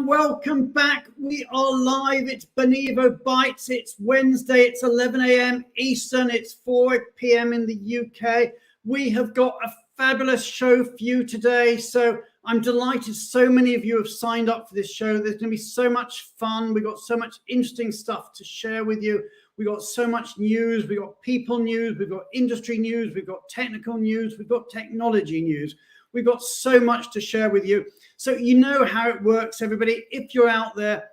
Welcome back. We are live. It's Benivo Bites. It's Wednesday. It's 11 a.m. Eastern. It's 4 p.m. in the UK. We have got a fabulous show for you today. So I'm delighted so many of you have signed up for this show. There's going to be so much fun. We've got so much interesting stuff to share with you. We've got so much news. We've got people news. We've got industry news. We've got technical news. We've got technology news. We've got so much to share with you. So you know how it works, everybody. If you're out there,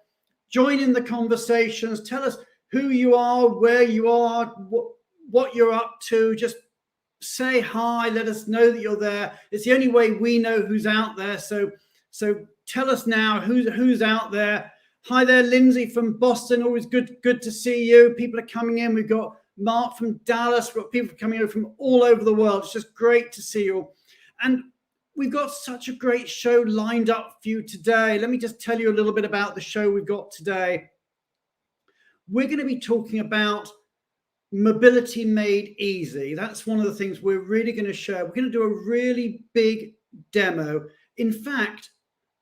join in the conversations. Tell us who you are, where you are, what you're up to. Just say hi. Let us know that you're there. It's the only way we know who's out there. So tell us now who's out there. Hi there, Lindsay from Boston. Always good to see you. People are coming in. We've got Mark from Dallas. We've got people coming in from all over the world. It's just great to see you all. And we've got such a great show lined up for you today. Let me just tell you a little bit about the show we've got today. We're going to be talking about mobility made easy. That's one of the things we're really going to show. We're going to do a really big demo. In fact,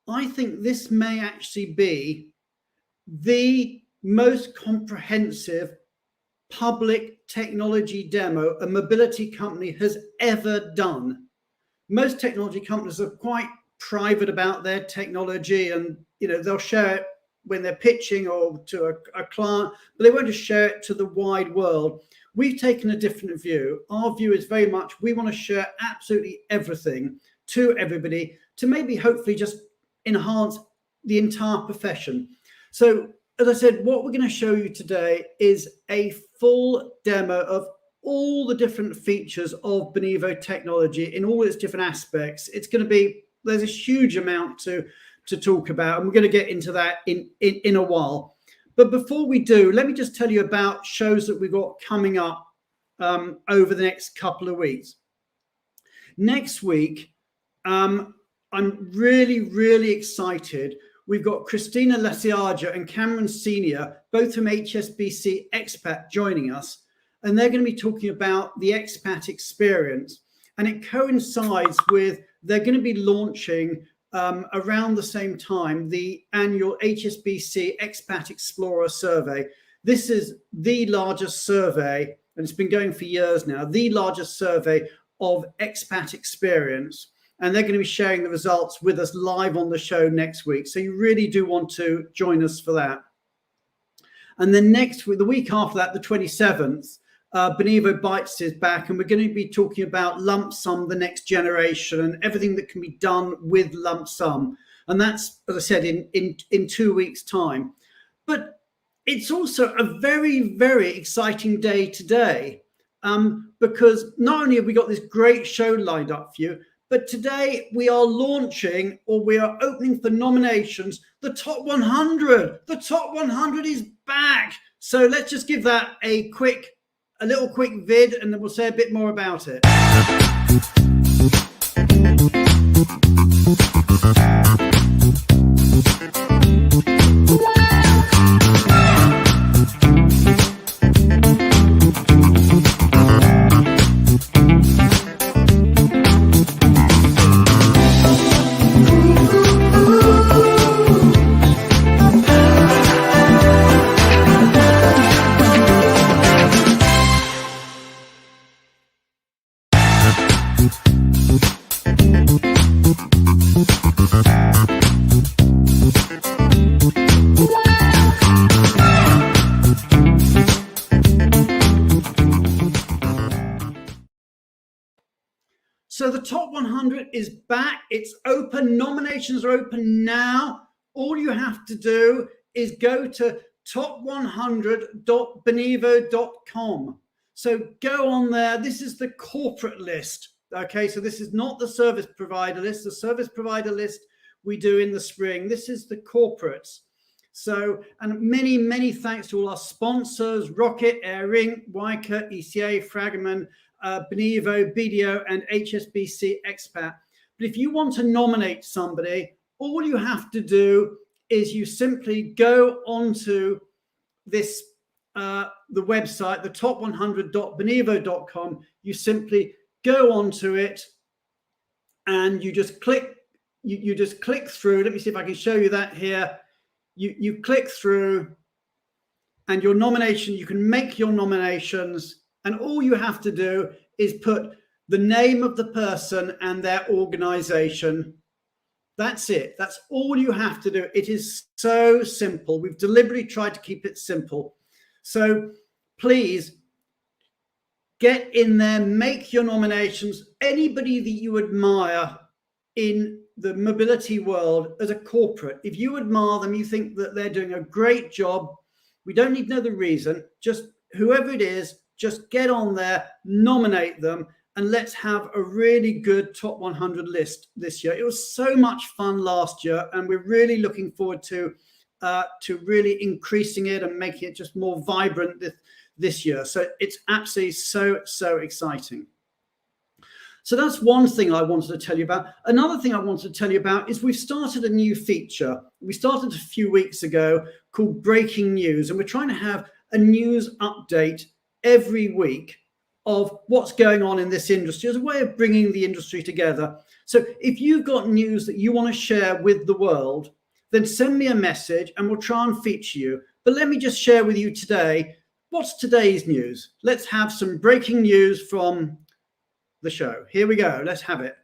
I think this may actually be the most comprehensive public technology demo a mobility company has ever done. Most technology companies are quite private about their technology, and they'll share it when they're pitching or to a client, but they won't just share it to the wide world. We've taken a different view. Our view is very much we want to share absolutely everything to everybody to maybe hopefully just enhance the entire profession. So as I said, what we're going to show you today is a full demo of all the different features of Benevo technology in all its different aspects. It's going to be, there's a huge amount to talk about, and we're going to get into that in a while. But before we do, let me just tell you about shows that we've got coming up over the next couple of weeks. Next week, I'm really excited. We've got Christina Lasiaga and Cameron Senior, both from Hsbc Expat, joining us. And they're going to be talking about the expat experience. And it coincides with, they're going to be launching around the same time, the annual Hsbc Expat Explorer survey. This is the largest survey, and it's been going for years now, the largest survey of expat experience. And they're going to be sharing the results with us live on the show next week. So you really do want to join us for that. And then next week, the week after that, the 27th, Benivo Bites is back, and we're going to be talking about lump sum, the next generation, and everything that can be done with lump sum. And that's, as I said, in 2 weeks' time. But it's also a very exciting day today, because not only have we got this great show lined up for you, but today we are launching, or we are opening for nominations, the Top 100. The Top 100 is back. So let's just give that a little quick vid, and then we'll say a bit more about it. So the Top 100 is back. It's open. Nominations are open now. All you have to do is go to top100.benevo.com. So go on there. This is the corporate list. Okay, so this is not the service provider list. The service provider list we do in the spring. This is the corporates. So, and many, many thanks to all our sponsors, Rocket, Airring, Wyker, ECA, Fragomen, Benevo, BDO, and Hsbc Expat. But if you want to nominate somebody, all you have to do is you simply go onto this, the website, the top100.benevo.com. You simply go onto it and you just click, you just click through. Let me see if I can show you that here. You click through and your nomination, you can make your nominations, and all you have to do is put the name of the person and their organization. That's it. That's all you have to do. It is so simple. We've deliberately tried to keep it simple. So please get in there, make your nominations. Anybody that you admire in the mobility world as a corporate, if you admire them, you think that they're doing a great job, we don't need to know the reason, just whoever it is, just get on there, nominate them, and let's have a really good top 100 list this year. It was so much fun last year, and we're really looking forward to really increasing it and making it just more vibrant this year. So it's absolutely so exciting. So that's one thing I wanted to tell you about. Another thing I wanted to tell you about is we've started a new feature. We started a few weeks ago called Breaking News, and we're trying to have a news update every week of what's going on in this industry as a way of bringing the industry together. So if you've got news that you want to share with the world, then send me a message and we'll try and feature you. But let me just share with you today, what's today's news? Let's have some breaking news from the show. Here we go. Let's have it.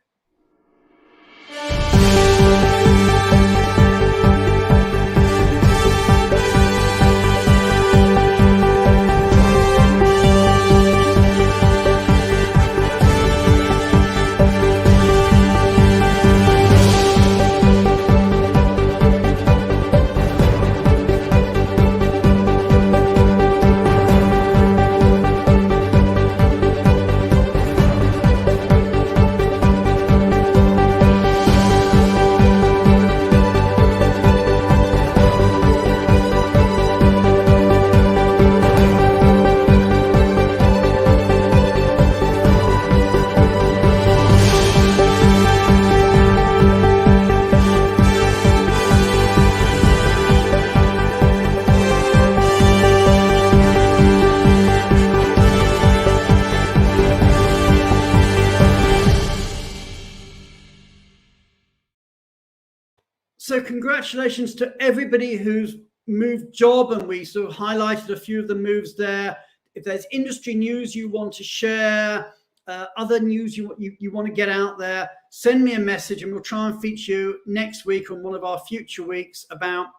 So congratulations to everybody who's moved job, and we sort of highlighted a few of the moves there. If there's industry news you want to share, other news you want to get out there, send me a message and we'll try and feature you next week on one of our future weeks about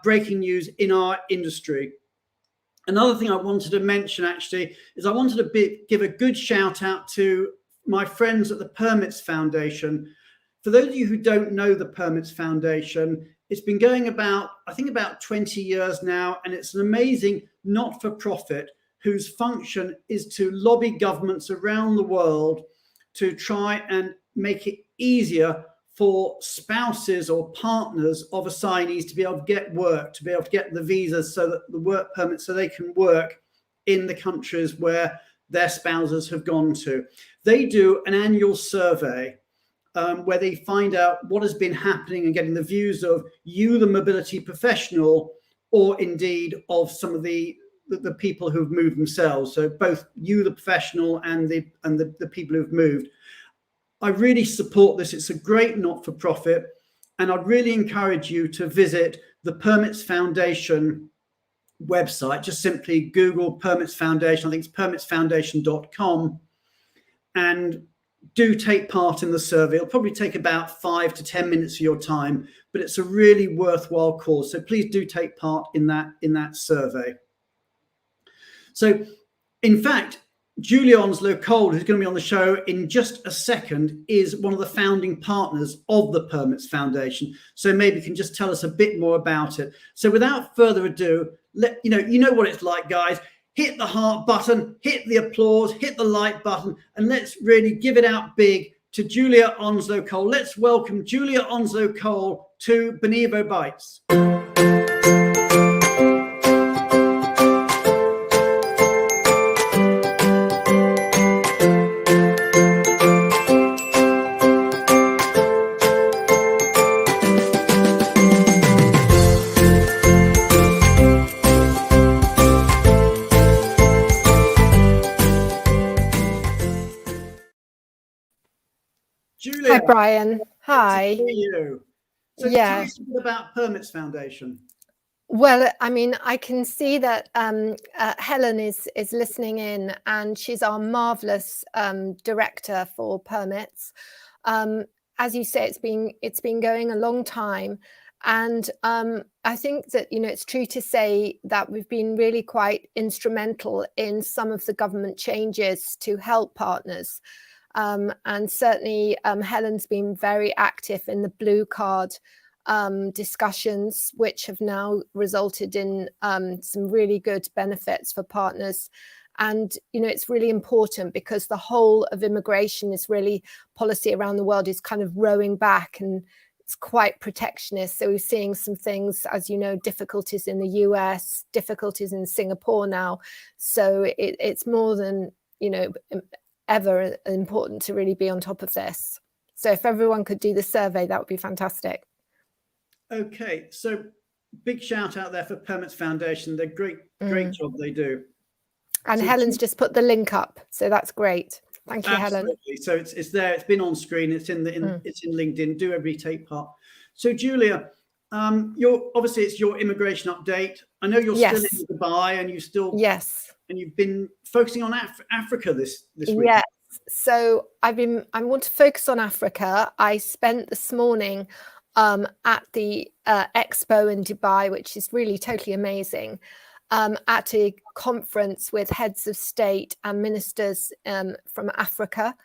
breaking news in our industry. Another thing I wanted to mention actually is I wanted to give a good shout out to my friends at the Permits Foundation. For those of you who don't know the Permits Foundation, it's been going about 20 years now, and it's an amazing not-for-profit whose function is to lobby governments around the world to try and make it easier for spouses or partners of assignees to be able to get work, to be able to get the visas, so that the work permits, so they can work in the countries where their spouses have gone to. They do an annual survey where they find out what has been happening and getting the views of you, the mobility professional, or indeed of some of the people who've moved themselves. So both you, the professional, and the people who've moved. I really support this. It's a great not-for-profit, and I'd really encourage you to visit the Permits Foundation website. Just simply Google Permits Foundation. I think it's permitsfoundation.com, and do take part in the survey. It'll probably take about 5 to 10 minutes of your time, but it's a really worthwhile cause. So please do take part in that survey. So in fact, Julia Onslow-Cole, who's going to be on the show in just a second, is one of the founding partners of the Permits Foundation. So maybe you can just tell us a bit more about it. So without further ado, you know what it's like, guys. Hit the heart button, hit the applause, hit the like button, and let's really give it out big to Julia Onslow-Cole. Let's welcome Julia Onslow-Cole to Benivo Bites. Julia. Hi, Brian. Hi. Good to see you. So tell us a bit about Permits Foundation. Well, I mean, I can see that Helen is listening in, and she's our marvelous director for permits. As you say, it's been going a long time, and I think that it's true to say that we've been really quite instrumental in some of the government changes to help partners. And certainly Helen's been very active in the blue card discussions, which have now resulted in some really good benefits for partners. And, it's really important because the whole of immigration is really policy around the world is kind of rowing back, and it's quite protectionist. So we're seeing some things, as you know, difficulties in the US, difficulties in Singapore now. So it's more than, ever important to really be on top of this. So if everyone could do the survey, that would be fantastic. Okay, so big shout out there for Permits Foundation. They're great job they do. And so Helen's just put the link up, so that's great. Thank you, absolutely. Helen. So it's there. It's been on screen. It's in it's in LinkedIn. Do everybody take part. So Julia, obviously it's your immigration update. I know you're still in Dubai, and and you've been focusing on Africa this week. Yes. So I want to focus on Africa. I spent this morning at the Expo in Dubai, which is really totally amazing, at a conference with heads of state and ministers from Africa.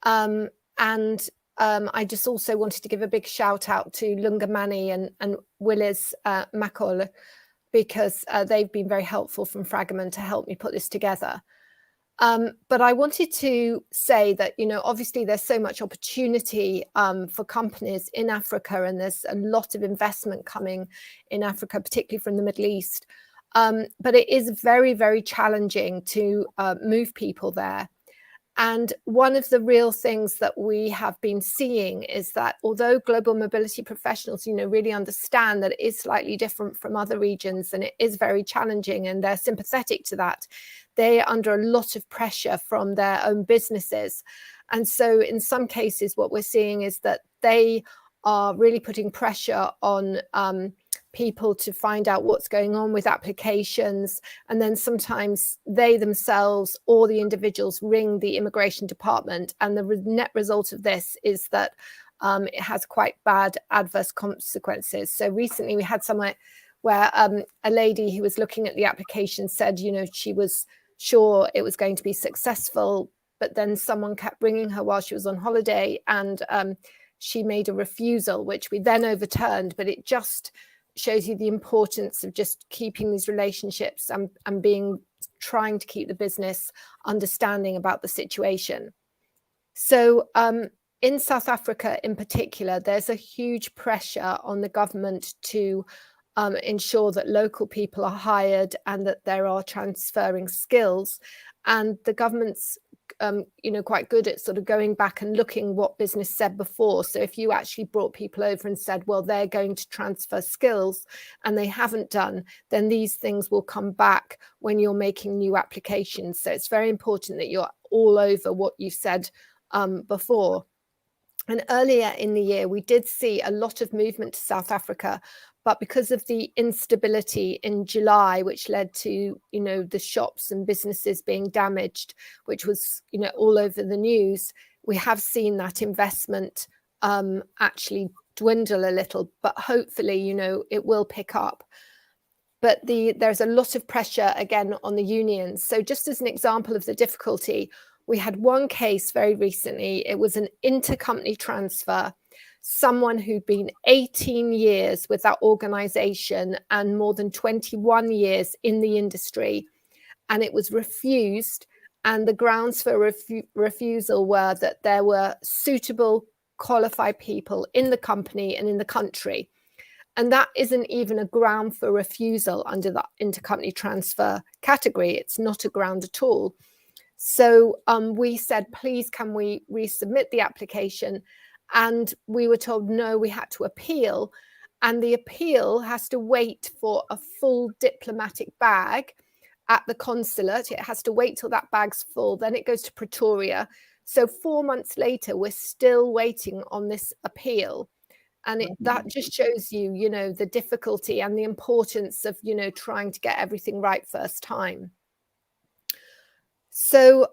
And I just also wanted to give a big shout out to Lungamani and Willis Makol, because they've been very helpful from Fragomen to help me put this together. But I wanted to say that, obviously there's so much opportunity for companies in Africa, and there's a lot of investment coming in Africa, particularly from the Middle East. But it is very, very challenging to move people there. And one of the real things that we have been seeing is that although global mobility professionals, really understand that it is slightly different from other regions and it is very challenging, and they're sympathetic to that, they are under a lot of pressure from their own businesses. And so in some cases, what we're seeing is that they are really putting pressure on people to find out what's going on with applications, and then sometimes they themselves or the individuals ring the immigration department, and the net result of this is that it has quite bad adverse consequences. So recently we had somewhere where a lady who was looking at the application said, she was sure it was going to be successful, but then someone kept ringing her while she was on holiday, and she made a refusal, which we then overturned. But it just shows you the importance of just keeping these relationships and trying to keep the business understanding about the situation. So in South Africa in particular, there's a huge pressure on the government to ensure that local people are hired and that there are transferring skills. And the government's quite good at sort of going back and looking what business said before. So if you actually brought people over and said, well, they're going to transfer skills and they haven't done, then these things will come back when you're making new applications. So it's very important that you're all over what you said before. And earlier in the year, we did see a lot of movement to South Africa, but because of the instability in July, which led to, the shops and businesses being damaged, which was, all over the news, we have seen that investment actually dwindle a little, but hopefully, it will pick up. but there's a lot of pressure again on the unions. So just as an example of the difficulty, we had one case very recently. It was an intercompany transfer. Someone who'd been 18 years with that organization and more than 21 years in the industry, and it was refused. And the grounds for refusal were that there were suitable, qualified people in the company and in the country. And that isn't even a ground for refusal under the intercompany transfer category. It's not a ground at all. So we said, please, can we resubmit the application? And we were told, no, we had to appeal. And the appeal has to wait for a full diplomatic bag at the consulate. It has to wait till that bag's full. Then it goes to Pretoria. So 4 months later, we're still waiting on this appeal. And that just shows you, you know, the difficulty and the importance of, you know, trying to get everything right first time. So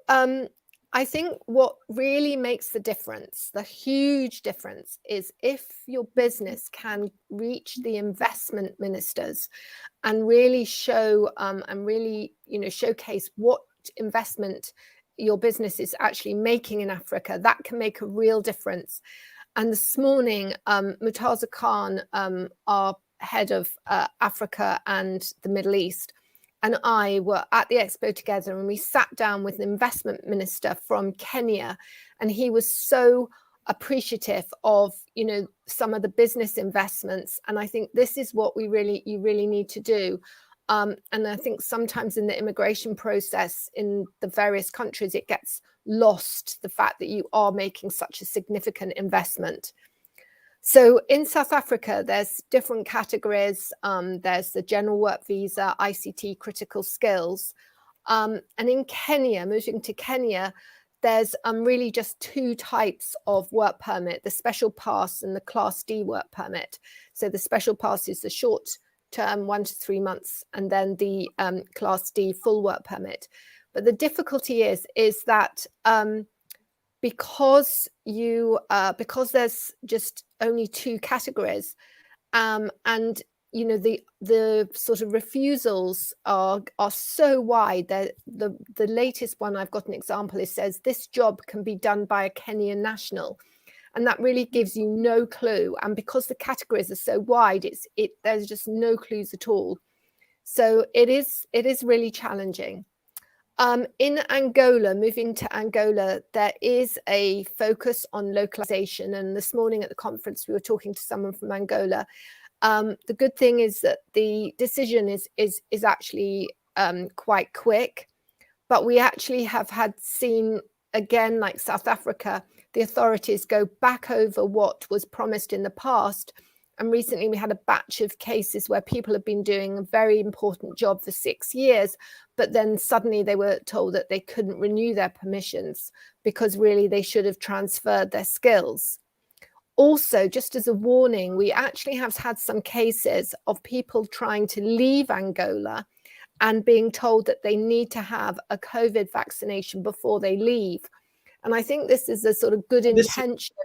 I think what really makes the difference, the huge difference, is if your business can reach the investment ministers and really show and really, you know, showcase what investment your business is actually making in Africa. That can make a real difference. And this morning, Murtaza Khan, our head of Africa and the Middle East, and I were at the expo together, and we sat down with an investment minister from Kenya, and he was so appreciative of, you know, some of the business investments. And I think this is what you really need to do. And I think sometimes in the immigration process in the various countries, it gets lost, the fact that you are making such a significant investment. So in South Africa, there's different categories. There's the general work visa, ICT, critical skills. And in Kenya, moving to Kenya, there's really just two types of work permit, the special pass and the Class D work permit. So the special pass is the short term, 1 to 3 months, and then the Class D full work permit. But the difficulty is that because there's just only two categories, and you know the sort of refusals are so wide. The latest one I've got an example, it says this job can be done by a Kenyan national, and that really gives you no clue. And because the categories are so wide, there's just no clues at all. So it is really challenging. In Angola, moving to Angola, there is a focus on localization. And this morning at the conference, we were talking to someone from Angola. The good thing is that the decision is actually quite quick, but we actually have seen, again, like South Africa, the authorities go back over what was promised in the past. And recently we had a batch of cases where people have been doing a very important job for 6 years, but then suddenly they were told that they couldn't renew their permissions because really they should have transferred their skills. Also, just as a warning, we actually have had some cases of people trying to leave Angola and being told that they need to have a COVID vaccination before they leave. And I think this is a sort of good intention.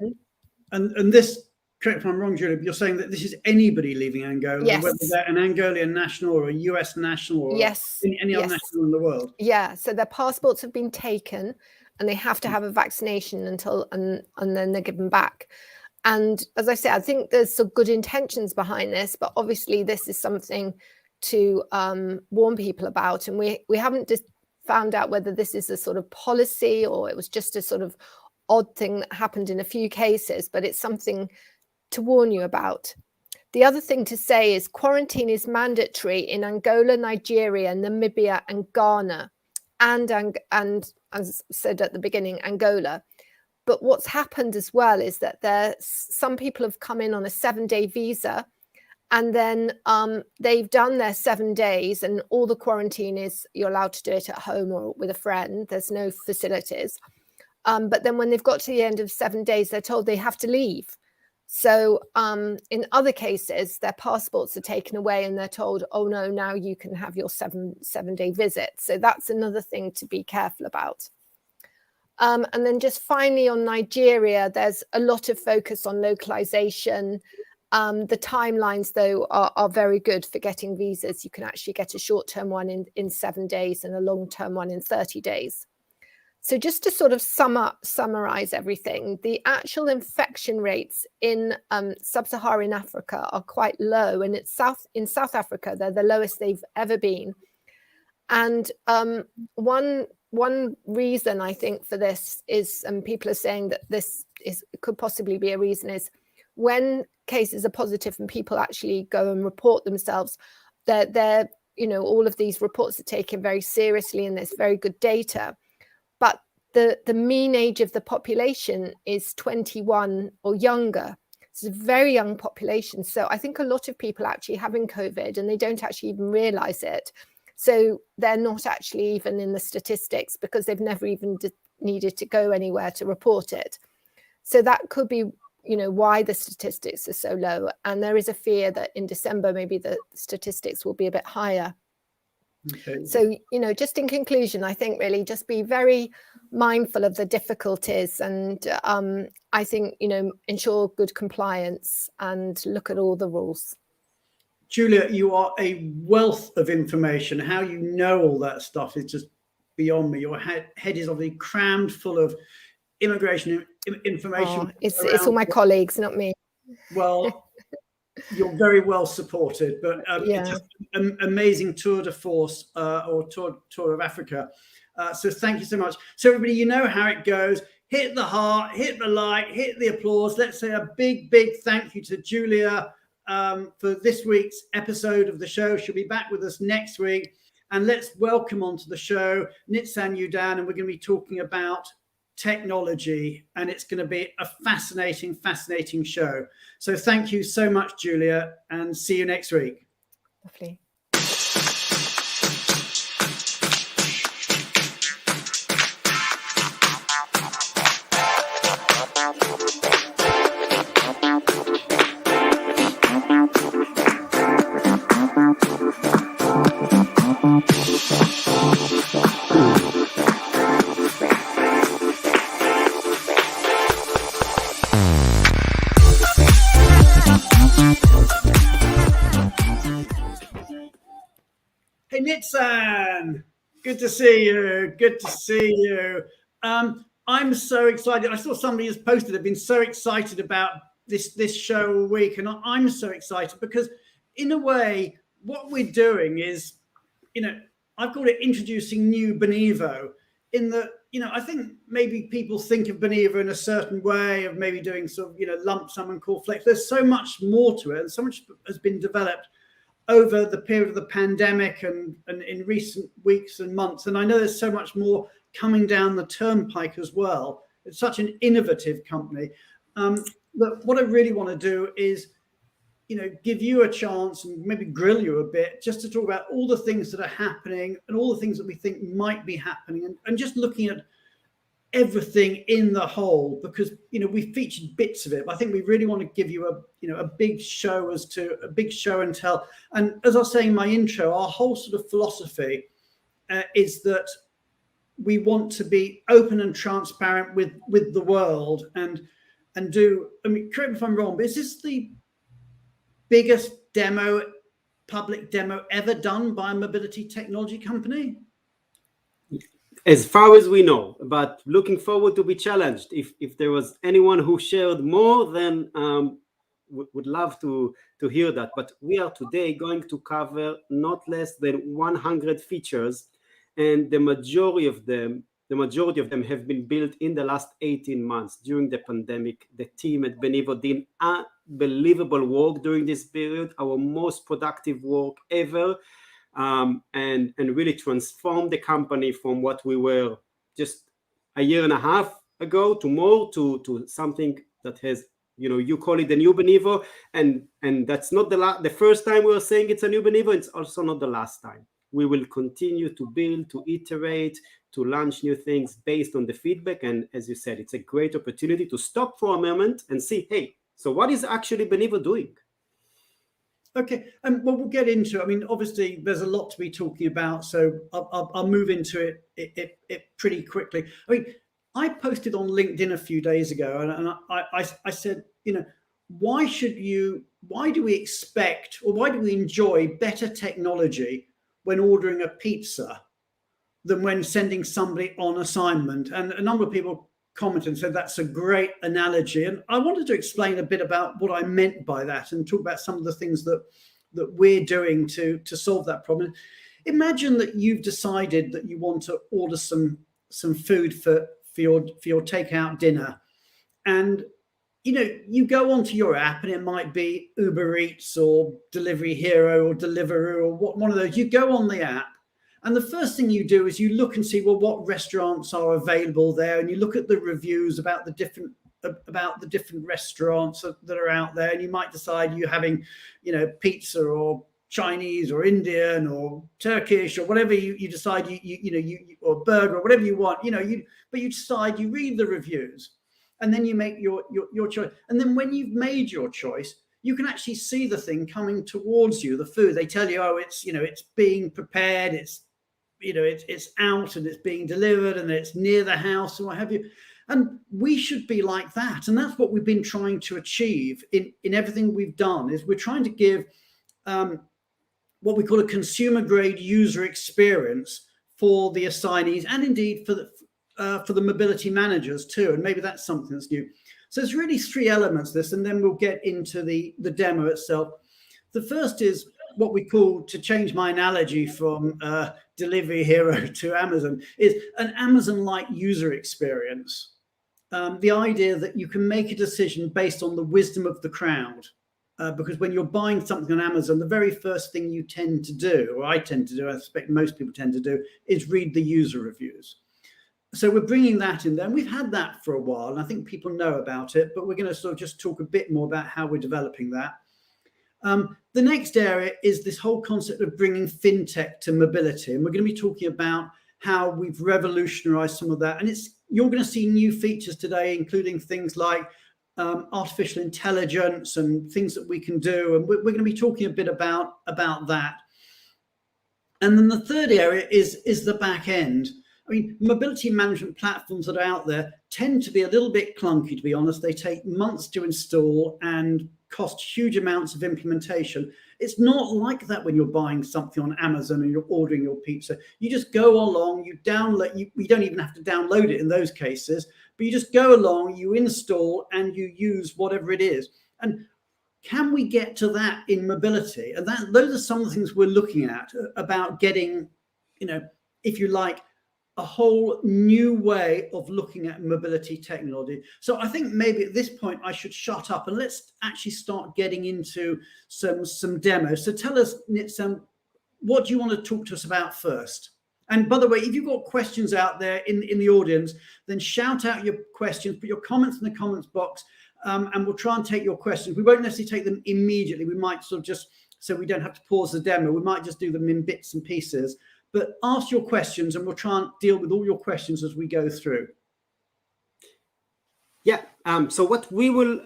And this, correct if I'm wrong, Julia, you're saying that this is anybody leaving Angola, yes, whether they're an Angolian national or a US national or yes, any other national in the world? Yeah, so their passports have been taken and they have to have a vaccination and then they're given back. And as I say, I think there's some good intentions behind this, but obviously this is something to warn people about. And we haven't just found out whether this is a sort of policy or it was just a sort of odd thing that happened in a few cases, but it's something to warn you about. The other thing to say is quarantine is mandatory in Angola, Nigeria, Namibia, and Ghana, and as said at the beginning, Angola. But what's happened as well is that some people have come in on a 7-day visa, and then they've done their 7 days, and all the quarantine is you're allowed to do it at home or with a friend. There's no facilities. But then when they've got to the end of 7 days, they're told they have to leave. So in other cases, their passports are taken away and they're told, oh, no, now you can have your 7-day visit. So that's another thing to be careful about. And then just finally on Nigeria, there's a lot of focus on localization. The timelines, though, are very good for getting visas. You can actually get a short-term one in 7 days and a long-term one in 30 days. So just to sort of summarize everything, the actual infection rates in sub-Saharan Africa are quite low, and in South Africa, they're the lowest they've ever been. And one reason I think for this is, and people are saying that this could possibly be a reason, is when cases are positive and people actually go and report themselves, they're all of these reports are taken very seriously, and there's very good data. But the mean age of the population is 21 or younger. It's a very young population. So I think a lot of people actually having COVID and they don't actually even realize it. So they're not actually even in the statistics because they've never even needed to go anywhere to report it. So that could be, why the statistics are so low. And there is a fear that in December, maybe the statistics will be a bit higher. Okay. So, just in conclusion, I think really just be very mindful of the difficulties and I think, ensure good compliance and look at all the rules. Julia, you are a wealth of information. How you know all that stuff is just beyond me. Your head is obviously crammed full of immigration information. It's all my colleagues, not me. Well, you're very well supported, but it's just an amazing tour de force or tour of Africa. So thank you so much. So everybody, you know how it goes. Hit the heart, hit the like, hit the applause. Let's say a big, big thank you to Julia for this week's episode of the show. She'll be back with us next week. And let's welcome onto the show Nitzan Yudan, and we're going to be talking about technology, and it's going to be a fascinating show. So thank you so much, Julia, and see you next week. Lovely. Hey, Nitzan, good to see you. Good to see you. I'm so excited. I saw somebody has posted, they've been so excited about this show all week. And I'm so excited because in a way, what we're doing is, I've called it introducing new Benevo in that, I think maybe people think of Benevo in a certain way of maybe doing sort of, lump sum and call flex. There's so much more to it, and so much has been developed over the period of the pandemic and in recent weeks and months. And I know there's so much more coming down the turnpike as well. It's such an innovative company. But what I really want to do is, give you a chance and maybe grill you a bit just to talk about all the things that are happening and all the things that we think might be happening and just looking at everything in the whole, because we featured bits of it, but I think we really want to give you a big show and tell. And as I was saying in my intro, our whole sort of philosophy is that we want to be open and transparent with the world and do. I mean, correct me if I'm wrong, but is this the biggest public demo ever done by a mobility technology company? As far as we know, but looking forward to be challenged. If there was anyone who shared more, then would love to hear that. But we are today going to cover not less than 100 features, and the majority of them have been built in the last 18 months during the pandemic. The team at Benevo did unbelievable work during this period, our most productive work ever. And really transform the company from what we were just a year and a half ago to more to something that has, you call it the new Benevo, and that's not the first time we are saying it's a new Benevo. It's also not the last time. We will continue to build, to iterate, to launch new things based on the feedback. And as you said, it's a great opportunity to stop for a moment and see, hey, so what is actually Benevo doing? Okay, well, we'll get into it. I mean, obviously, there's a lot to be talking about, so I'll move into it pretty quickly. I mean, I posted on LinkedIn a few days ago, and I said, why should you why do we expect, or why do we enjoy better technology when ordering a pizza than when sending somebody on assignment? And a number of people commented and said that's a great analogy. And I wanted to explain a bit about what I meant by that and talk about some of the things that we're doing to solve that problem. Imagine that you've decided that you want to order some food for your takeout dinner, and you go onto your app, and it might be Uber Eats or Delivery Hero or Deliveroo or one of those. You go on the app, and the first thing you do is you look and see, well, what restaurants are available there, and you look at the reviews about the different restaurants that are out there, and you might decide you're having, pizza or Chinese or Indian or Turkish or whatever you decide you or burger or whatever you want, but you decide, you read the reviews, and then you make your choice. And then when you've made your choice, you can actually see the thing coming towards you, the food. They tell you, oh, it's being prepared, it's out and it's being delivered and it's near the house and what have you. And we should be like that. And that's what we've been trying to achieve in everything we've done, is we're trying to give what we call a consumer grade user experience for the assignees, and indeed for the mobility managers too. And maybe that's something that's new. So there's really three elements to this, and then we'll get into the demo itself. The first is what we call, to change my analogy from Delivery Hero to Amazon, is an Amazon-like user experience. The idea that you can make a decision based on the wisdom of the crowd. Because when you're buying something on Amazon, the very first thing you tend to do, or I tend to do, I suspect most people tend to do, is read the user reviews. So we're bringing that in there. And we've had that for a while, and I think people know about it, but we're going to sort of just talk a bit more about how we're developing that. The next area is this whole concept of bringing fintech to mobility. And we're going to be talking about how we've revolutionized some of that. And you're going to see new features today, including things like artificial intelligence and things that we can do. And we're going to be talking a bit about that. And then the third area is the back end. I mean, mobility management platforms that are out there tend to be a little bit clunky, to be honest. They take months to install and cost huge amounts of implementation. It's not like that when you're buying something on Amazon and you're ordering your pizza. You just go along, you download, you don't even have to download it in those cases, but you just go along, you install, and you use whatever it is. And can we get to that in mobility? And those are some of the things we're looking at about getting, if you like, a whole new way of looking at mobility technology. So I think maybe at this point I should shut up and let's actually start getting into some demos. So tell us, Nitzan, what do you want to talk to us about first? And by the way, if you've got questions out there in the audience, then shout out your questions, put your comments in the comments box, and we'll try and take your questions. We won't necessarily take them immediately. We might sort of just, so we don't have to pause the demo, we might just do them in bits and pieces. But ask your questions, and we'll try and deal with all your questions as we go through. Yeah. So what we will,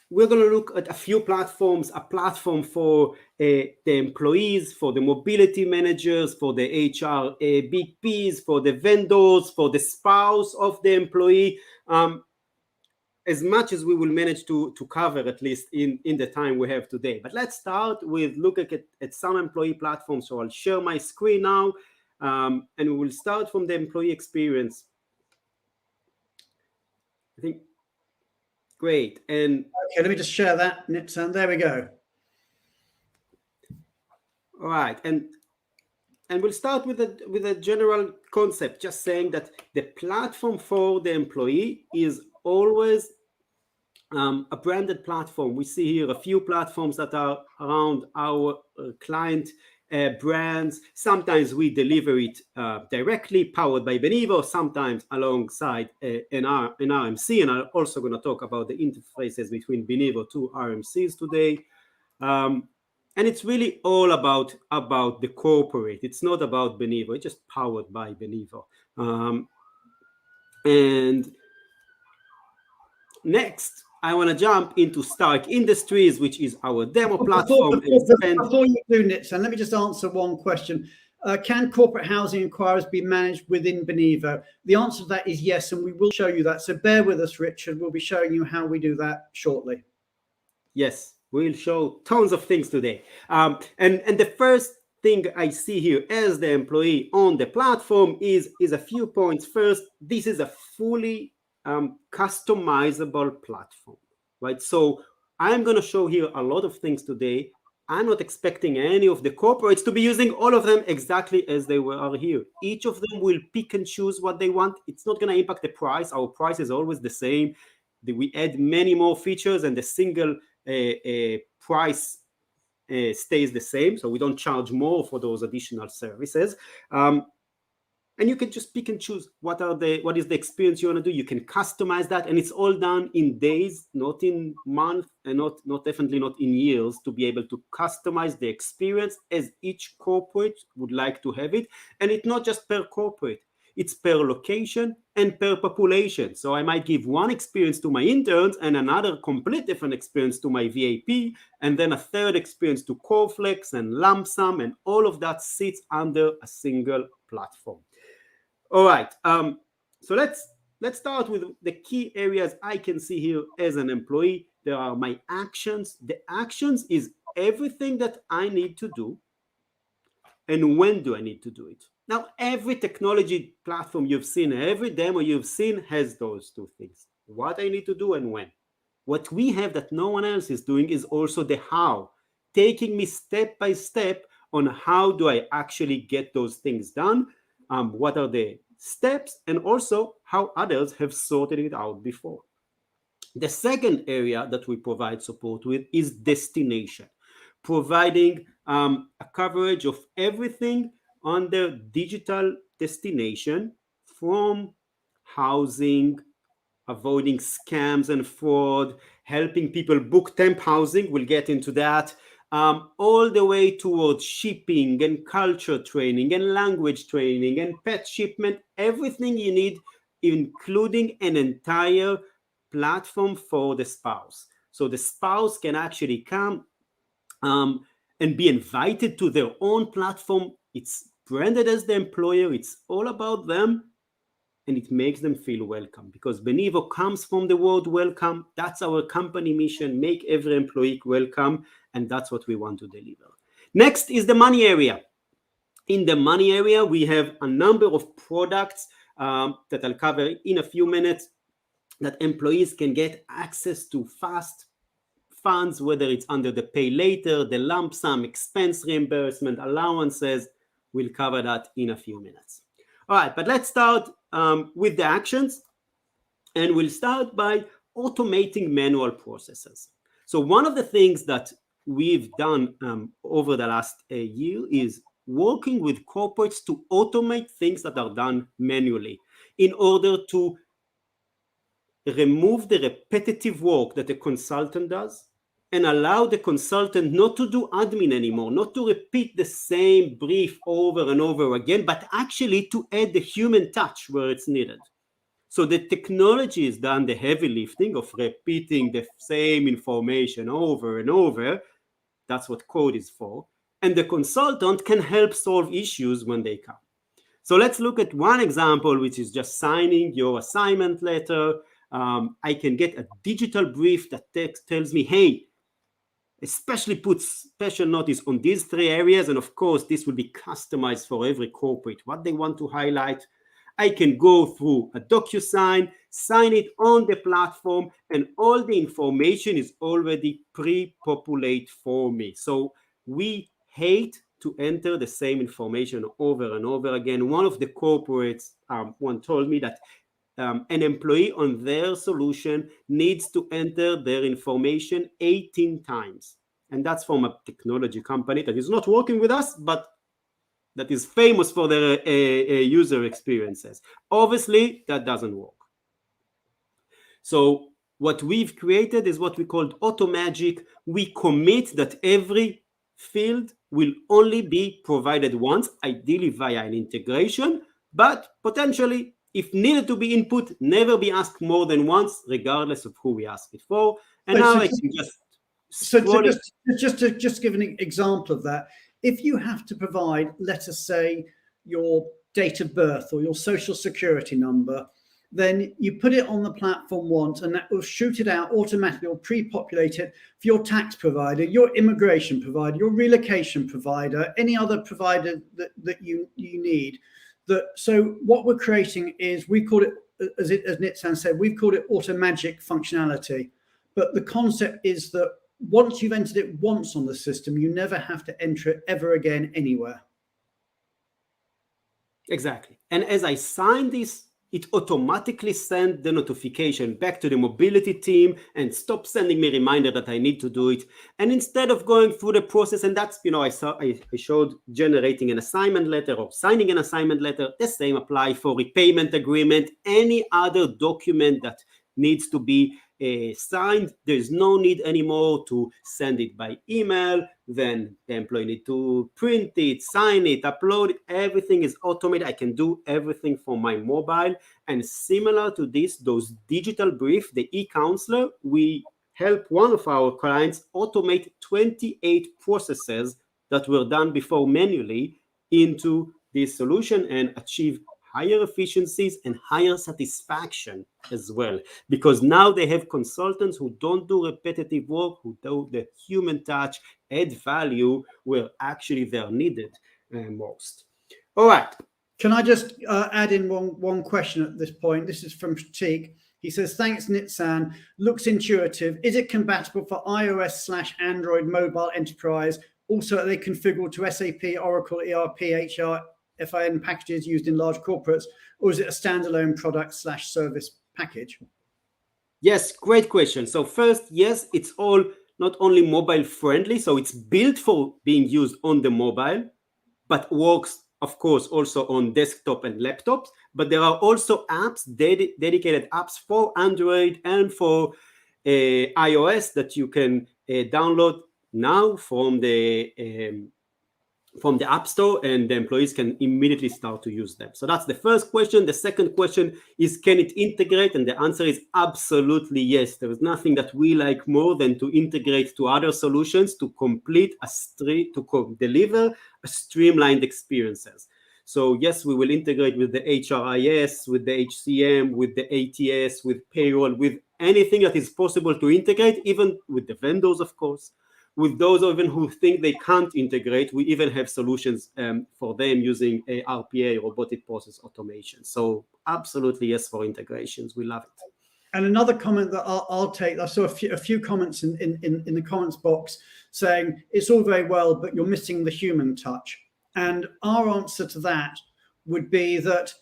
we're going to look at a few platforms, a platform for the employees, for the mobility managers, for the HR BPs, for the vendors, for the spouse of the employee, as much as we will manage to cover, at least in the time we have today. But let's start with looking at some employee platforms. So I'll share my screen now, and we will start from the employee experience. I think, great. And okay, let me just share that, Nitzan. There we go. All right, and we'll start with a general concept, just saying that the platform for the employee is always a branded platform. We see here a few platforms that are around our client brands. Sometimes we deliver it directly, powered by Benevo, sometimes alongside an RMC. And I'm also going to talk about the interfaces between Benevo to RMCs today. And it's really all about the corporate. It's not about Benevo. It's just powered by Benevo. And next, I want to jump into Stark Industries, which is our demo platform. Before you do, Nitzan, let me just answer one question. Can corporate housing inquiries be managed within Benevo? The answer to that is yes, and we will show you that. So bear with us, Richard. We'll be showing you how we do that shortly. Yes. We'll show tons of things today. And the first thing I see here as the employee on the platform is a few points. First, this is a fully customizable platform, right? So I'm going to show here a lot of things today. I'm not expecting any of the corporates to be using all of them exactly as they are here. Each of them will pick and choose what they want. It's not going to impact the price. Our price is always the same. We add many more features, and the single price stays the same. So we don't charge more for those additional services. And you can just pick and choose what is the experience you want to do. You can customize that, and it's all done in days, not in months, and definitely not in years, to be able to customize the experience as each corporate would like to have it. And it's not just per corporate, it's per location and per population. So I might give one experience to my interns and another complete different experience to my VAP, and then a third experience to Coreflex and lump sum, and all of that sits under a single platform. All right, so let's start with the key areas I can see here as an employee. There are my actions. The actions is everything that I need to do, and when do I need to do it. Now, every technology platform you've seen, every demo you've seen has those two things: what I need to do and when. What we have that no one else is doing is also the how, taking me step by step on how do I actually get those things done. What are the steps, and also how others have sorted it out before. The second area that we provide support with is destination, providing a coverage of everything under digital destination, from housing, avoiding scams and fraud, helping people book temp housing, we'll get into that, all the way towards shipping and culture training and language training and pet shipment, everything you need, including an entire platform for the spouse. So the spouse can actually come and be invited to their own platform. It's branded as the employer. It's all about them, and it makes them feel welcome, because Benevo comes from the word welcome. That's our company mission: make every employee welcome, and that's what we want to deliver. Next is the money area. In the money area, we have a number of products that I'll cover in a few minutes, that employees can get access to fast funds, whether it's under the pay later, the lump sum, expense reimbursement, allowances. We'll cover that in a few minutes. All right, but let's start with the actions, and we'll start by automating manual processes. So one of the things that we've done over the last year is working with corporates to automate things that are done manually, in order to remove the repetitive work that a consultant does, and allow the consultant not to do admin anymore, not to repeat the same brief over and over again, but actually to add the human touch where it's needed. So the technology has done the heavy lifting of repeating the same information over and over. That's what code is for. And the consultant can help solve issues when they come. So let's look at one example, which is just signing your assignment letter. I can get a digital brief that tells me, hey, especially puts special notice on these three areas. And of course, this will be customized for every corporate, what they want to highlight. I can go through a DocuSign, sign it on the platform, and all the information is already pre-populated for me. So we hate to enter the same information over and over again. One of the corporates, one told me that an employee on their solution needs to enter their information 18 times. And that's from a technology company that is not working with us, but that is famous for their user experiences. Obviously, that doesn't work. So what we've created is what we called AutoMagic. We commit that every field will only be provided once, ideally via an integration, but potentially, if needed to be input, never be asked more than once, regardless of who we ask it for. And now I can just give an example of that. If you have to provide, let us say, your date of birth or your social security number, then you put it on the platform once, and that will shoot it out automatically or pre-populate it for your tax provider, your immigration provider, your relocation provider, any other provider that you need. So what we're creating is, we call it, as Nitzan said, we've called it auto magic functionality. But the concept is that once you've entered it once on the system, you never have to enter it ever again anywhere. Exactly. And as I sign this, it automatically sends the notification back to the mobility team and stop sending me a reminder that I need to do it. And instead of going through the process, and that's, I showed generating an assignment letter or signing an assignment letter, the same apply for repayment agreement, any other document that needs to be signed. There's no need anymore to send it by email. Then the employee need to print it, sign it, upload it. Everything is automated. I can do everything from my mobile. And similar to this, those digital brief, the e-counselor, we help one of our clients automate 28 processes that were done before manually into this solution and achieve higher efficiencies and higher satisfaction as well, because now they have consultants who don't do repetitive work, who do the human touch, add value where actually they're needed most. All right. Can I just add in one question at this point? This is from Pratik. He says, thanks, Nitzan. Looks intuitive. Is it compatible for iOS/Android mobile enterprise? Also, are they configurable to SAP, Oracle, ERP, HR, FIN packages used in large corporates, or is it a standalone product/service package? Yes, great question. So first, yes, it's all not only mobile friendly, so it's built for being used on the mobile, but works, of course, also on desktop and laptops. But there are also apps, dedicated apps for Android and for iOS that you can download now from the App Store, and the employees can immediately start to use them. So that's the first question. The second question is, can it integrate? And the answer is absolutely yes. There is nothing that we like more than to integrate to other solutions to deliver a streamlined experiences. So yes, we will integrate with the HRIS, with the HCM, with the ATS, with payroll, with anything that is possible to integrate, even with the vendors, of course. With those even who think they can't integrate, we even have solutions for them using RPA, robotic process automation. So absolutely yes for integrations. We love it. And another comment that I'll take, I saw a few comments in the comments box saying it's all very well, but you're missing the human touch. And our answer to that would be that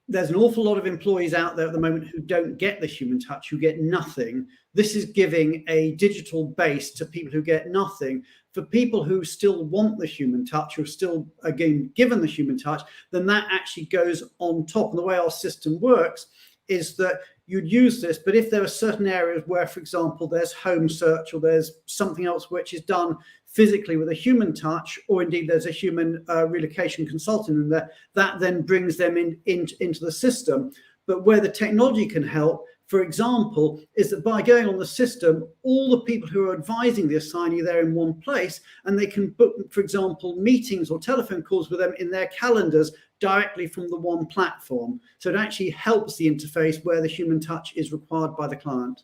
there's an awful lot of employees out there at the moment who don't get the human touch, who get nothing. This is giving a digital base to people who get nothing. For people who still want the human touch, who are still, again, given the human touch, then that actually goes on top. And the way our system works is that you'd use this, but if there are certain areas where, for example, there's home search or there's something else which is done physically with a human touch, or indeed there's a human relocation consultant in there, that then brings them into the system. But where the technology can help, for example, is that by going on the system, all the people who are advising the assignee are there in one place, and they can book, for example, meetings or telephone calls with them in their calendars directly from the one platform. So it actually helps the interface where the human touch is required by the client.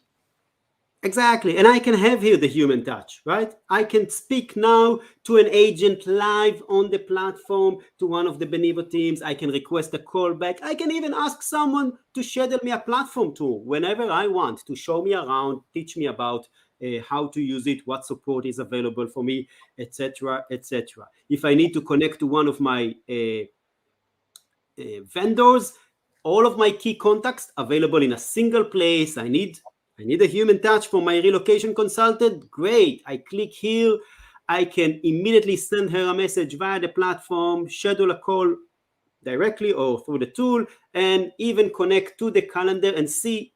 Exactly. And I can have here the human touch, right? I can speak now to an agent live on the platform, to one of the Benevo teams. I can request a call back. I can even ask someone to schedule me a platform tour whenever I want, to show me around, teach me about how to use it, what support is available for me, etc., etc. If I need to connect to one of my vendors, all of my key contacts available in a single place. I need a human touch for my relocation consultant. Great. I click here. I can immediately send her a message via the platform, schedule a call directly or through the tool, and even connect to the calendar and see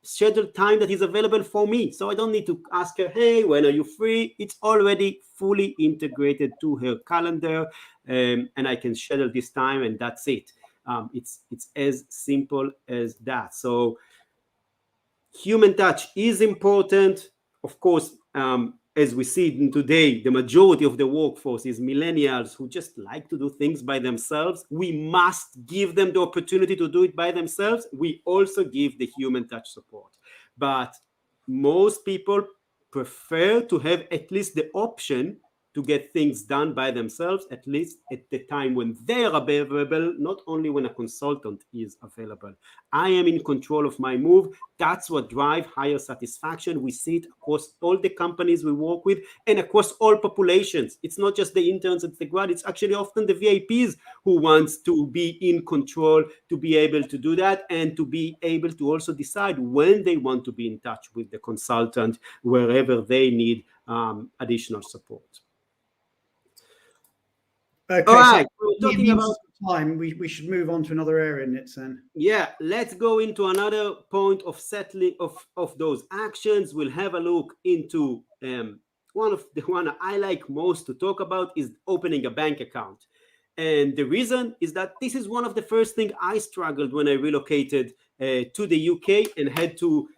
schedule time that is available for me. So I don't need to ask her, hey, when are you free? It's already fully integrated to her calendar, and I can schedule this time, and that's it. It's as simple as that. So human touch is important. Of course, as we see today, the majority of the workforce is millennials who just like to do things by themselves. We must give them the opportunity to do it by themselves. We also give the human touch support. But most people prefer to have at least the option to get things done by themselves, at least at the time when they are available, not only when a consultant is available. I am in control of my move. That's what drives higher satisfaction. We see it across all the companies we work with and across all populations. It's not just the interns and the grad, it's actually often the VIPs who wants to be in control, to be able to do that, and to be able to also decide when they want to be in touch with the consultant wherever they need additional support. Okay, all right, so we're talking about time. We should move on to another area, Nitzan. Yeah, let's go into another point of settling of those actions. We'll have a look into one I like most to talk about is opening a bank account. And the reason is that this is one of the first things I struggled when I relocated to the UK and had to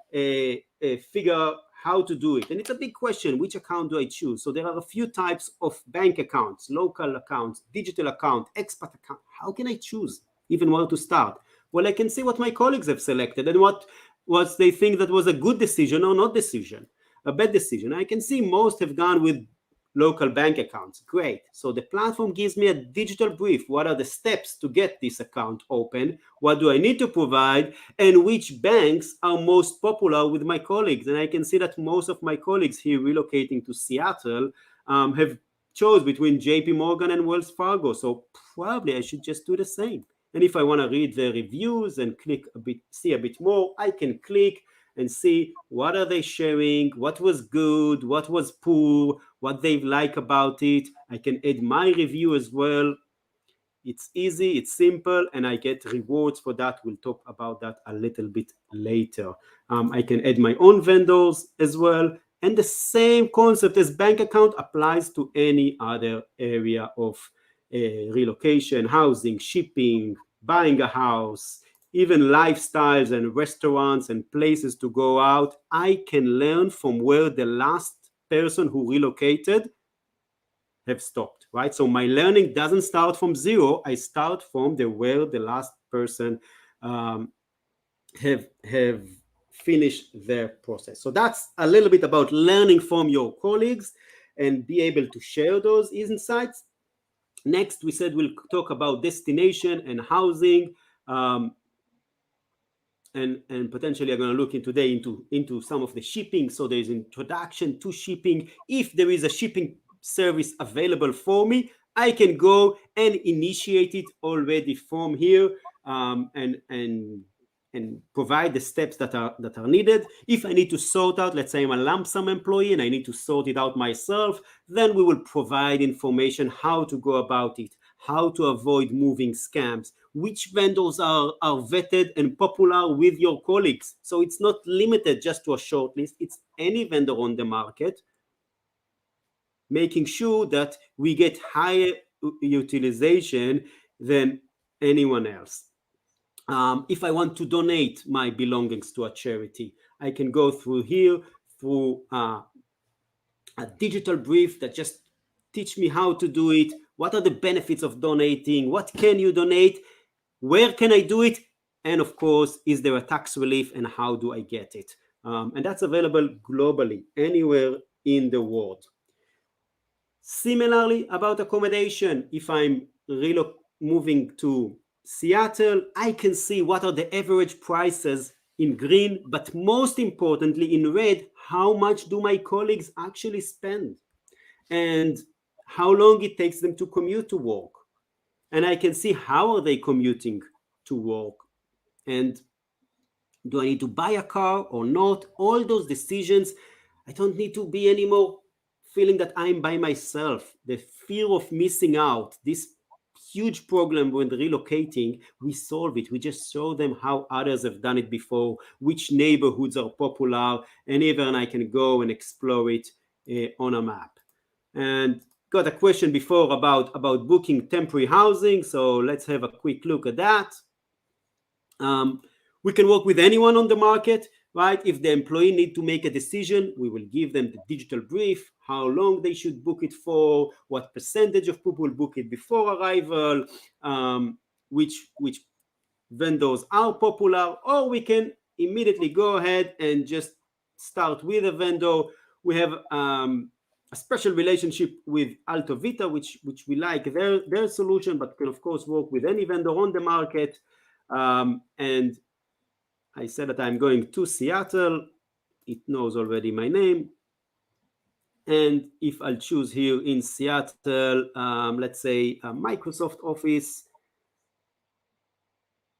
figure out how to do it. And it's a big question, which account do I choose? So there are a few types of bank accounts, local accounts, digital account, expat account. How can I choose even where to start? Well, I can see what my colleagues have selected and what they think that was a good decision or not decision, a bad decision. I can see most have gone with local bank accounts. Great. So the platform gives me a digital brief. What are the steps to get this account open? What do I need to provide? And which banks are most popular with my colleagues? And I can see that most of my colleagues here relocating to Seattle have chose between JP Morgan and Wells Fargo. So probably I should just do the same. And if I want to read the reviews and click a bit, see a bit more, I can click and see what are they sharing, what was good, what was poor, what they like about it. I can add my review as well. It's easy, it's simple, and I get rewards for that. We'll talk about that a little bit later. I can add my own vendors as well. And the same concept as bank account applies to any other area of relocation, housing, shipping, buying a house, even lifestyles and restaurants and places to go out. I can learn from where the last person who relocated have stopped, right? So my learning doesn't start from zero. I start from where the last person have finished their process. So that's a little bit about learning from your colleagues and be able to share those insights. Next, we said we'll talk about destination and housing. And potentially I'm going to look today into some of the shipping. So there's introduction to shipping. If there is a shipping service available for me, I can go and initiate it already from here and provide the steps that are needed. If I need to sort out, let's say I'm a lump sum employee and I need to sort it out myself, then we will provide information how to go about it, how to avoid moving scams, which vendors are vetted and popular with your colleagues. So it's not limited just to a short list. It's any vendor on the market, making sure that we get higher utilization than anyone else. If I want to donate my belongings to a charity, I can go through here through a digital brief that just teach me how to do it. What are the benefits of donating? What can you donate? Where can I do it? And of course, is there a tax relief and how do I get it? And that's available globally, anywhere in the world. Similarly, about accommodation, if I'm moving to Seattle, I can see what are the average prices in green, but most importantly in red, how much do my colleagues actually spend and how long it takes them to commute to work. And I can see how are they commuting to work and do I need to buy a car or not? All those decisions, I don't need to be anymore feeling that I'm by myself. The fear of missing out, this huge problem when relocating, we solve it. We just show them how others have done it before, which neighborhoods are popular, and even I can go and explore it on a map. And got a question before about booking temporary housing, so let's have a quick look at that. We can work with anyone on the market, right? If the employee need to make a decision, we will give them the digital brief, how long they should book it for, what percentage of people book it before arrival, which vendors are popular, or we can immediately go ahead and just start with a vendor. We have a special relationship with Alto Vita, which we like their solution, but can of course work with any vendor on the market. And I said that I'm going to Seattle. It knows already my name. And if I'll choose here in Seattle, let's say Microsoft Office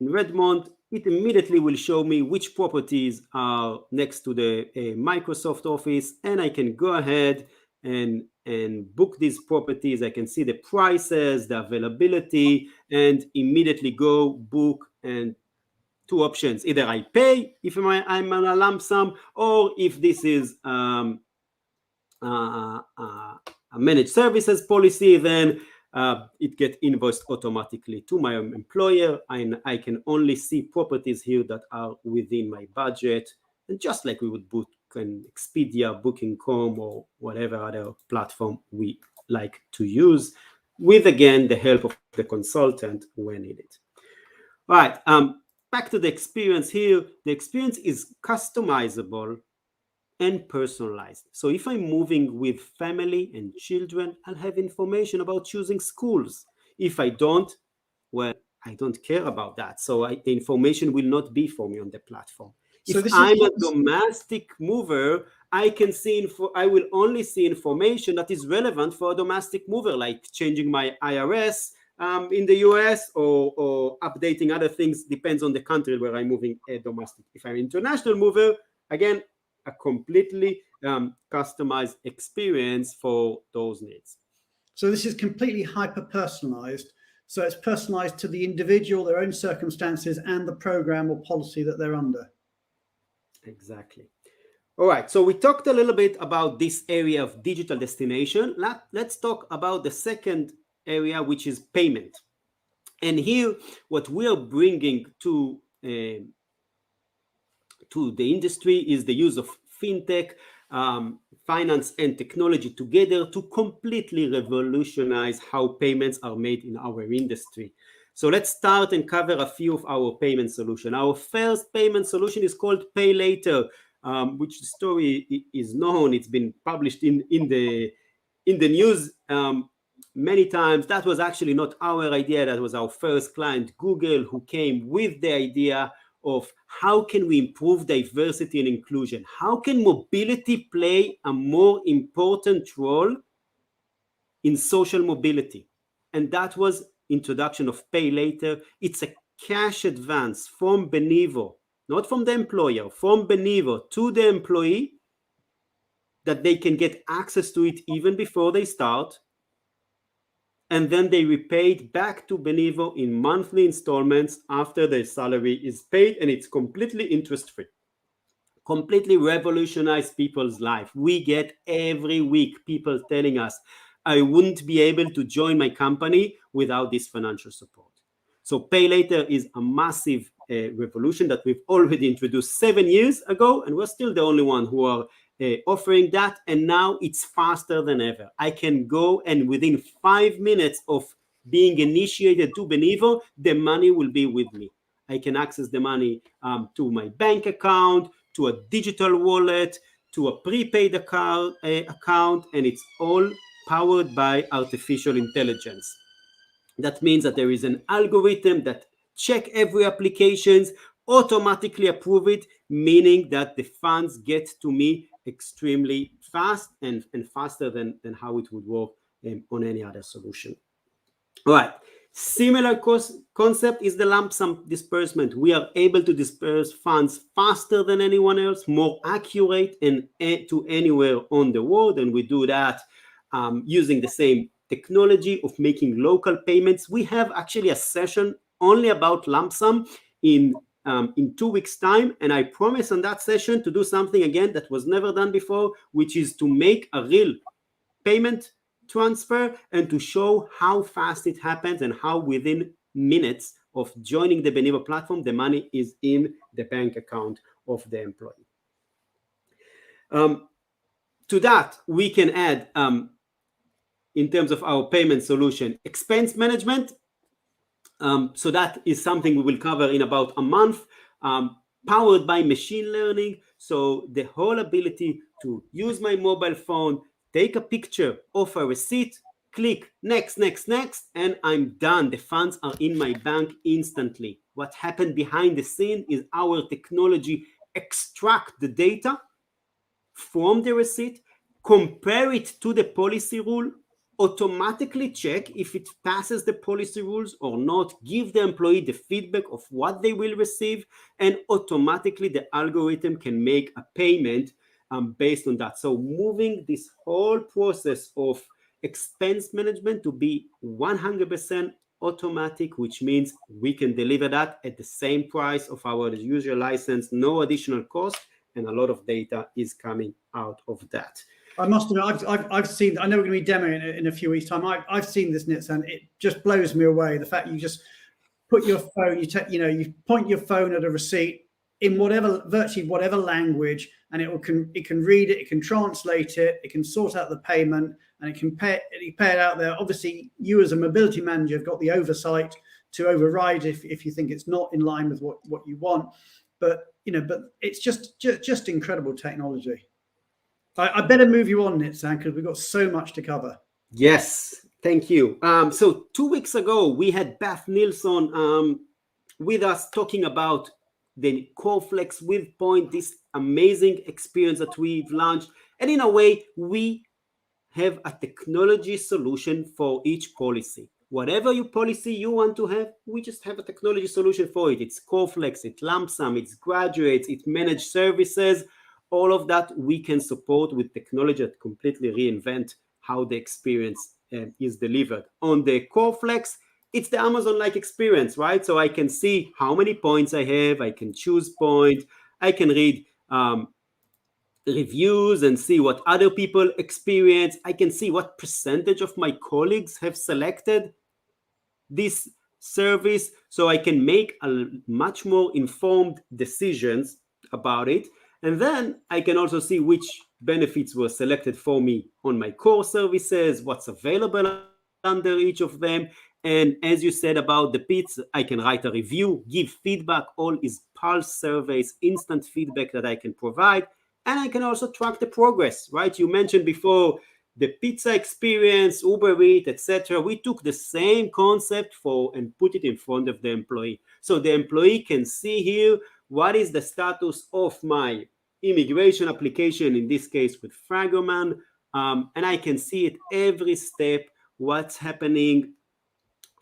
in Redmond, it immediately will show me which properties are next to the Microsoft Office, and I can go ahead and book these properties. I can see the prices, the availability, and immediately go book. And two options: either I pay if I'm on a lump sum, or if this is a managed services policy, then it gets invoiced automatically to my employer, and I can only see properties here that are within my budget, and just like we would book an Expedia, Booking.com, or whatever other platform we like to use, with again the help of the consultant when needed. All right, back to the experience here. The experience is customizable and personalized. So if I'm moving with family and children, I'll have information about choosing schools. If I don't, well, I don't care about that. So the information will not be for me on the platform. So if I'm a domestic mover, I will only see information that is relevant for a domestic mover, like changing my IRS in the US, or updating other things, depends on the country where I'm moving a domestic. If I'm an international mover, again, a completely customized experience for those needs. So this is completely hyper-personalized. So it's personalized to the individual, their own circumstances, and the program or policy that they're under. Exactly. All right, so we talked a little bit about this area of digital destination. Let's talk about the second area, which is payment. And here, what we are bringing to the industry is the use of fintech, finance and technology together to completely revolutionize how payments are made in our industry. So let's start and cover a few of our payment solutions. Our first payment solution is called Pay Later, which the story is known. It's been published in the news many times. That was actually not our idea. That was our first client, Google, who came with the idea of how can we improve diversity and inclusion? How can mobility play a more important role in social mobility? And that was introduction of Pay Later. It's a cash advance from Benevo, not from the employer, from Benevo to the employee, that they can get access to it even before they start. And then they repay it back to Benevo in monthly installments after their salary is paid, and it's completely interest-free. Completely revolutionize people's life. We get every week people telling us, I wouldn't be able to join my company without this financial support. So Pay Later is a massive revolution that we've already introduced 7 years ago, and we're still the only one who are offering that, and now it's faster than ever. I can go, and within 5 minutes of being initiated to Benevo, the money will be with me. I can access the money to my bank account, to a digital wallet, to a prepaid account, and it's all powered by artificial intelligence. That means that there is an algorithm that check every application, automatically approve it, meaning that the funds get to me extremely fast and faster than how it would work on any other solution. All right. Similar concept is the lump sum disbursement. We are able to disperse funds faster than anyone else, more accurate, and to anywhere on the world. And we do that using the same technology of making local payments. We have actually a session only about lump sum in 2 weeks' time, and I promise on that session to do something again that was never done before, which is to make a real payment transfer and to show how fast it happens and how within minutes of joining the Benevo platform, the money is in the bank account of the employee. To that, we can add, in terms of our payment solution, expense management. So that is something we will cover in about a month, powered by machine learning. So the whole ability to use my mobile phone, take a picture of a receipt, click next, next, next, and I'm done. The funds are in my bank instantly. What happened behind the scene is our technology extract the data from the receipt, compare it to the policy rule, automatically check if it passes the policy rules or not, give the employee the feedback of what they will receive, and automatically the algorithm can make a payment based on that. So moving this whole process of expense management to be 100% automatic, which means we can deliver that at the same price of our usual license, no additional cost, and a lot of data is coming out of that. I must admit, I've seen. I know we're going to be demoing in a few weeks' time. I've seen this, Nitzan. It just blows me away. The fact you just put your phone, you point your phone at a receipt in virtually whatever language, and it can read it, it can translate it, it can sort out the payment, and it can pay it out there. Obviously, you as a mobility manager have got the oversight to override if you think it's not in line with what you want. But it's just incredible technology. I better move you on, Nitzan, because we've got so much to cover. Yes, thank you. So 2 weeks ago, we had Beth Nilsson with us talking about the CoreFlex with Point, this amazing experience that we've launched. And in a way, we have a technology solution for each policy. Whatever your policy you want to have, we just have a technology solution for it. It's CoreFlex, it's lump sum, it's graduates, it's managed services. All of that we can support with technology that completely reinvent how the experience is delivered. On the CoreFlex, it's the Amazon-like experience, right? So I can see how many points I have, I can choose point, I can read reviews and see what other people experience. I can see what percentage of my colleagues have selected this service, so I can make a much more informed decisions about it. And then I can also see which benefits were selected for me on my core services, what's available under each of them. And as you said about the PITs, I can write a review, give feedback, all is pulse surveys, instant feedback that I can provide. And I can also track the progress, right? You mentioned before the pizza experience, Uber Eats, etc. We took the same concept and put it in front of the employee. So the employee can see here what is the status of my immigration application, in this case with Fragomen, and I can see it every step, what's happening,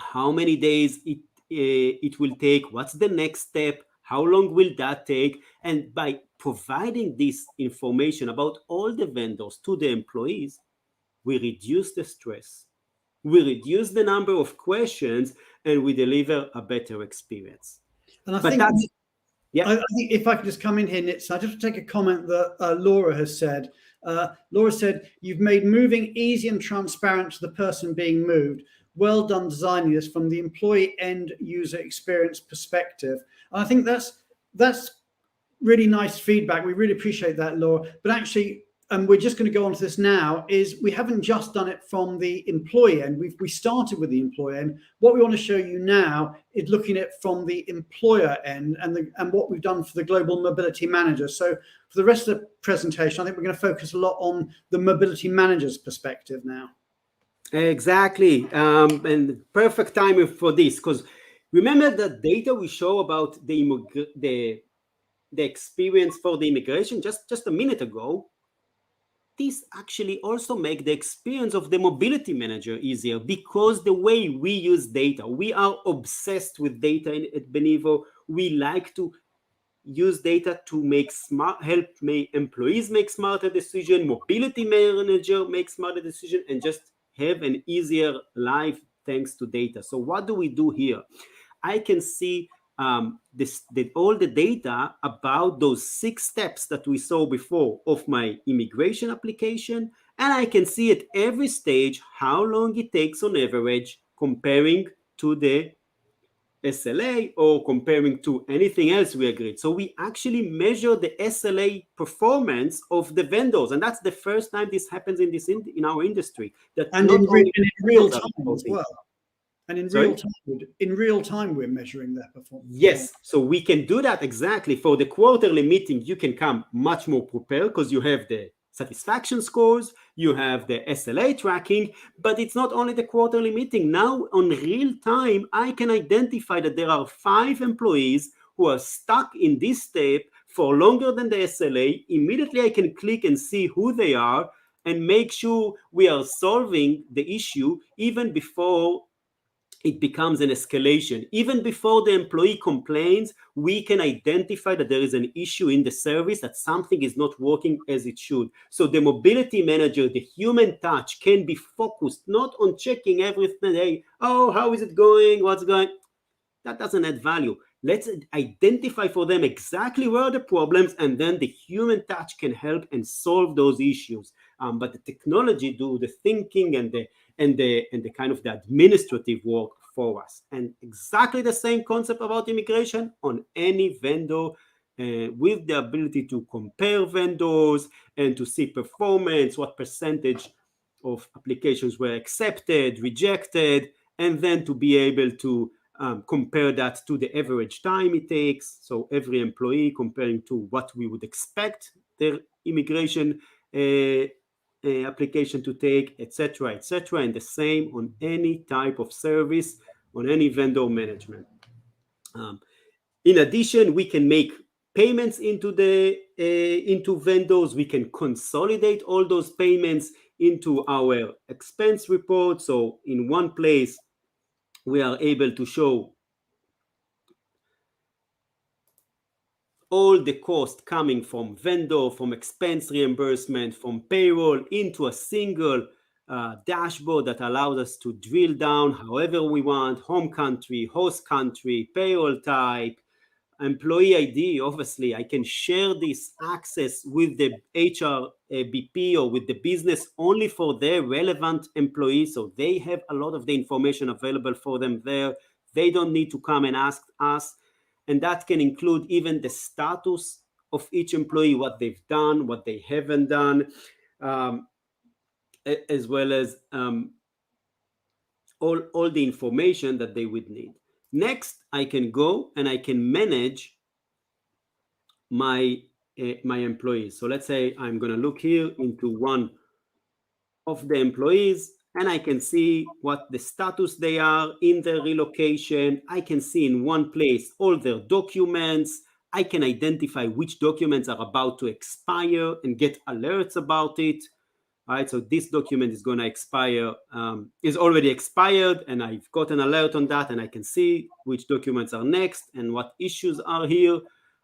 how many days it will take, what's the next step, how long will that take. And by providing this information about all the vendors to the employees, we reduce the stress, we reduce the number of questions, and we deliver a better experience. And I think if I could just come in here, Nitzan, I just want to take a comment that Laura has said. Laura said, "You've made moving easy and transparent to the person being moved. Well done designing this from the employee end user experience perspective." And I think that's really nice feedback. We really appreciate that, Laura. But actually, we're just going to go on to this now, is we haven't just done it from the employee end. We started with the employee end. What we want to show you now is looking at from the employer end and what we've done for the global mobility manager. So for the rest of the presentation, I think we're going to focus a lot on the mobility manager's perspective now. Exactly. And perfect timing for this, because remember the data we show about the experience for the immigration just a minute ago. This actually also make the experience of the mobility manager easier, because the way we use data, we are obsessed with data at Benevo. We like to use data to help employees make smarter decision, mobility manager make smarter decision, and just have an easier life thanks to data. So what do we do here? I can see all the data about those 6 steps that we saw before of my immigration application, and I can see at every stage how long it takes on average comparing to the SLA or comparing to anything else we agreed. So we actually measure the SLA performance of the vendors, and that's the first time this happens in our industry. That and not in only real time as well. And in Sorry? real time, we're measuring their performance. Yes, so we can do that exactly. For the quarterly meeting, you can come much more prepared because you have the satisfaction scores, you have the SLA tracking, but it's not only the quarterly meeting. Now, on real time, I can identify that there are 5 employees who are stuck in this step for longer than the SLA. Immediately, I can click and see who they are and make sure we are solving the issue even before it becomes an escalation. Even before the employee complains, we can identify that there is an issue in the service, that something is not working as it should. So the mobility manager, the human touch, can be focused not on checking everything. Hey, oh, how is it going? What's going? That doesn't add value. Let's identify for them exactly where are the problems, and then the human touch can help and solve those issues. But the technology do the thinking and the kind of the administrative work for us. And exactly the same concept about immigration on any vendor, with the ability to compare vendors and to see performance, what percentage of applications were accepted, rejected, and then to be able to compare that to the average time it takes. So every employee comparing to what we would expect their immigration application to take, etc., etc., and the same on any type of service, on any vendor management. In addition, we can make payments into vendors. We can consolidate all those payments into our expense report. So in one place, we are able to show all the cost coming from vendor, from expense reimbursement, from payroll, into a single dashboard that allows us to drill down however we want: home country, host country, payroll type, employee ID. Obviously, I can share this access with the HR BP or with the business only for their relevant employees, so they have a lot of the information available for them there. They don't need to come and ask us. And that can include even the status of each employee, what they've done, what they haven't done, as well as all the information that they would need. Next, I can go and I can manage my employees. So let's say I'm going to look here into one of the employees, and I can see what the status they are in their relocation. I can see in one place all their documents. I can identify which documents are about to expire and get alerts about it. All right, so this document is going to expire, is already expired, and I've got an alert on that, and I can see which documents are next and what issues are here.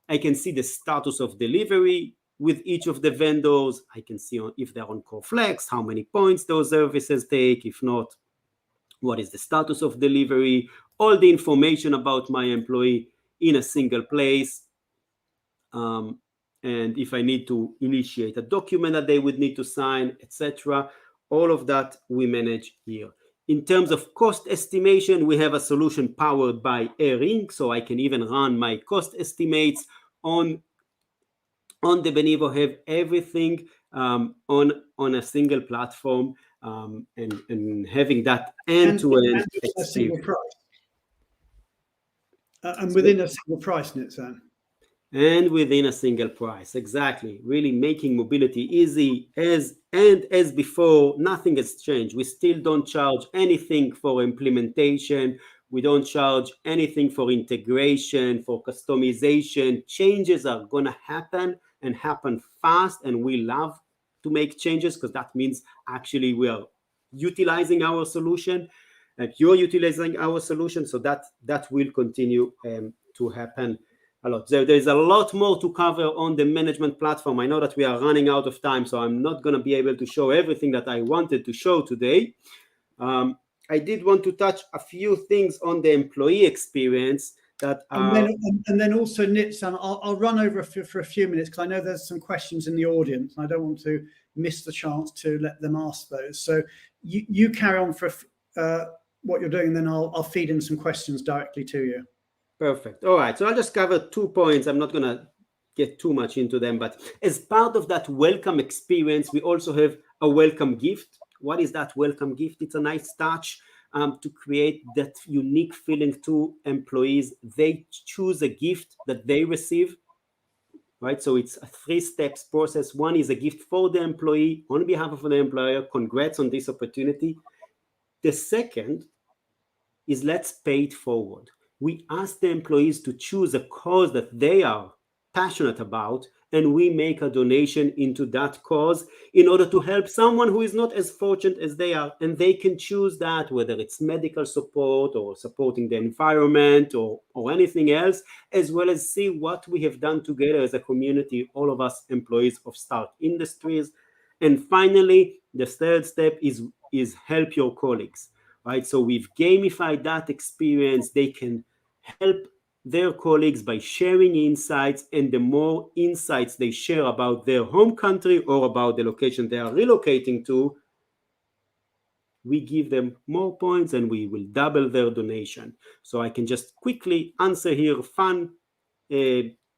I can see the status of delivery with each of the vendors. I can see if they're on Core Flex, how many points those services take. If not, what is the status of delivery, all the information about my employee in a single place. And if I need to initiate a document that they would need to sign, etc., all of that we manage here. In terms of cost estimation, we have a solution powered by Inc., so I can even run my cost estimates on the Benevo, have everything on a single platform, and having that end-to-end experience. And within a single price, Nitzan. And within a single price, exactly. Really making mobility easy. As before, nothing has changed. We still don't charge anything for implementation. We don't charge anything for integration, for customization. Changes are going to happen and happen fast, and we love to make changes because that means actually we are utilizing our solution, and you're utilizing our solution, so that will continue to happen a lot. There's a lot more to cover on the management platform. I know that we are running out of time, so I'm not going to be able to show everything that I wanted to show today. I did want to touch a few things on the employee experience. And then also, Nitzan, I'll run over for a few minutes because I know there's some questions in the audience and I don't want to miss the chance to let them ask those. So you carry on for what you're doing, then I'll feed in some questions directly to you. Perfect. All right. So I'll just cover 2 points. I'm not going to get too much into them, but as part of that welcome experience, we also have a welcome gift. What is that welcome gift? It's a nice touch to create that unique feeling to employees. They choose a gift that they receive, right? So it's a 3-step process. One is a gift for the employee on behalf of the employer. Congrats on this opportunity. The second is let's pay it forward. We ask the employees to choose a cause that they are passionate about, and we make a donation into that cause in order to help someone who is not as fortunate as they are. And they can choose that, whether it's medical support or supporting the environment or anything else, as well as see what we have done together as a community, all of us employees of Start Industries. And finally, the third step is help your colleagues, right? So we've gamified that experience. They can help their colleagues by sharing insights, and the more insights they share about their home country or about the location they are relocating to, we give them more points and we will double their donation. So I can just quickly answer here fun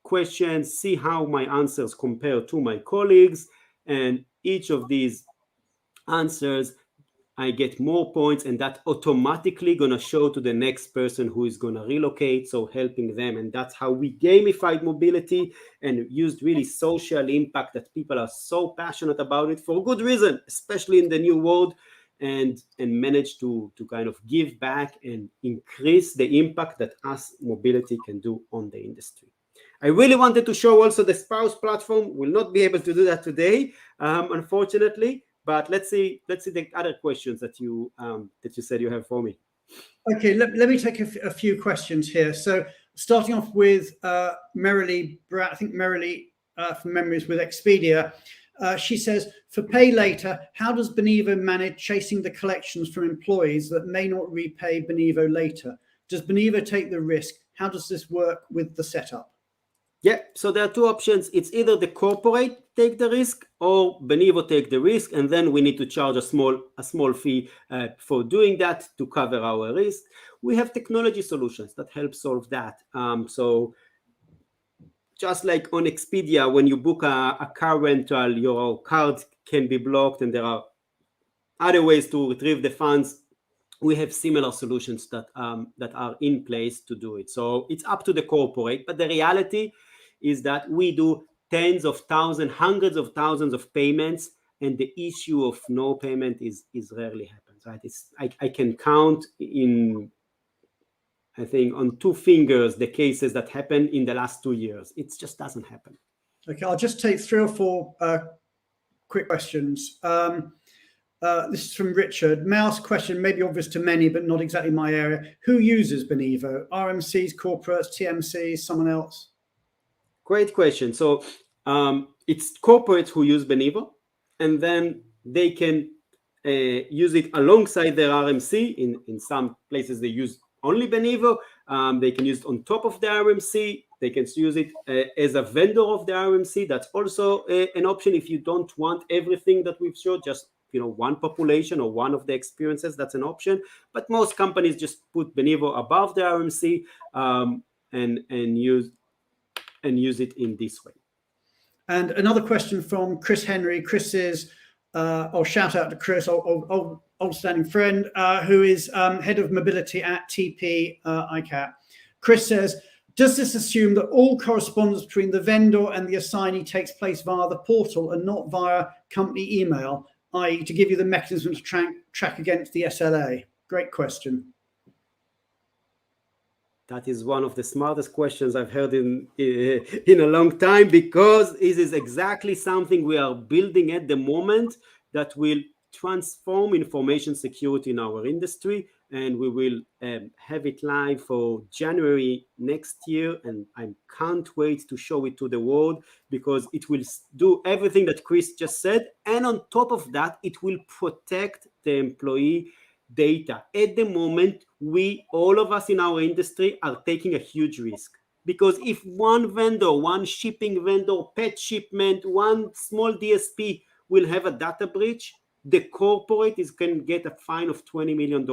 questions, see how my answers compare to my colleagues, and each of these answers I get more points, and that automatically gonna show to the next person who is gonna relocate, so helping them. And that's how we gamified mobility and used really social impact that people are so passionate about it for good reason, especially in the new world, and managed to kind of give back and increase the impact that us mobility can do on the industry. I really wanted to show also the spouse platform. We'll not be able to do that today, unfortunately. But let's see the other questions that you said you have for me. Okay, let me take a few questions here. So starting off with Merrilee, I think Merrilee from Memories with Expedia. She says, for pay later, how does Benevo manage chasing the collections from employees that may not repay Benevo later? Does Benevo take the risk? How does this work with the setup? Yeah, so there are 2 options. It's either the corporate take the risk or Benevo take the risk, and then we need to charge a small fee for doing that to cover our risk. We have technology solutions that help solve that. So just like on Expedia, when you book a car rental, your card can be blocked, and there are other ways to retrieve the funds. We have similar solutions that are in place to do it. So it's up to the corporate, but the reality is that we do tens of thousands, hundreds of thousands of payments, and the issue of no payment is rarely happens, right? I can count I think on 2 fingers the cases that happened in the last 2 years. It just doesn't happen. Okay, I'll just take 3 or 4 quick questions. This is from Richard. Mouse question, maybe obvious to many, but not exactly my area. Who uses Benevo? RMCs, corporates, TMCs, someone else? Great question. So it's corporates who use Benevo, and then they can use it alongside their RMC. In some places they use only Benevo. They can use it on top of the RMC. They can use it as a vendor of the RMC. That's also an option if you don't want everything that we've showed, just one population or one of the experiences. That's an option. But most companies just put Benevo above the RMC and use it in this way. And another question from Chris Henry. Chris is, I'll shout out to Chris, old standing friend, who is head of mobility at TP ICAP. Chris says, does this assume that all correspondence between the vendor and the assignee takes place via the portal and not via company email, i.e. to give you the mechanism to track against the SLA? Great question. That is one of the smartest questions I've heard in a long time, because this is exactly something we are building at the moment that will transform information security in our industry, and we will have it live for January next year, and I can't wait to show it to the world, because it will do everything that Chris just said, and on top of that, it will protect the employee data. At the moment, all of us in our industry are taking a huge risk, because if one vendor, one shipping vendor, pet shipment, one small DSP will have a data breach, the corporate can get a fine of $20 million.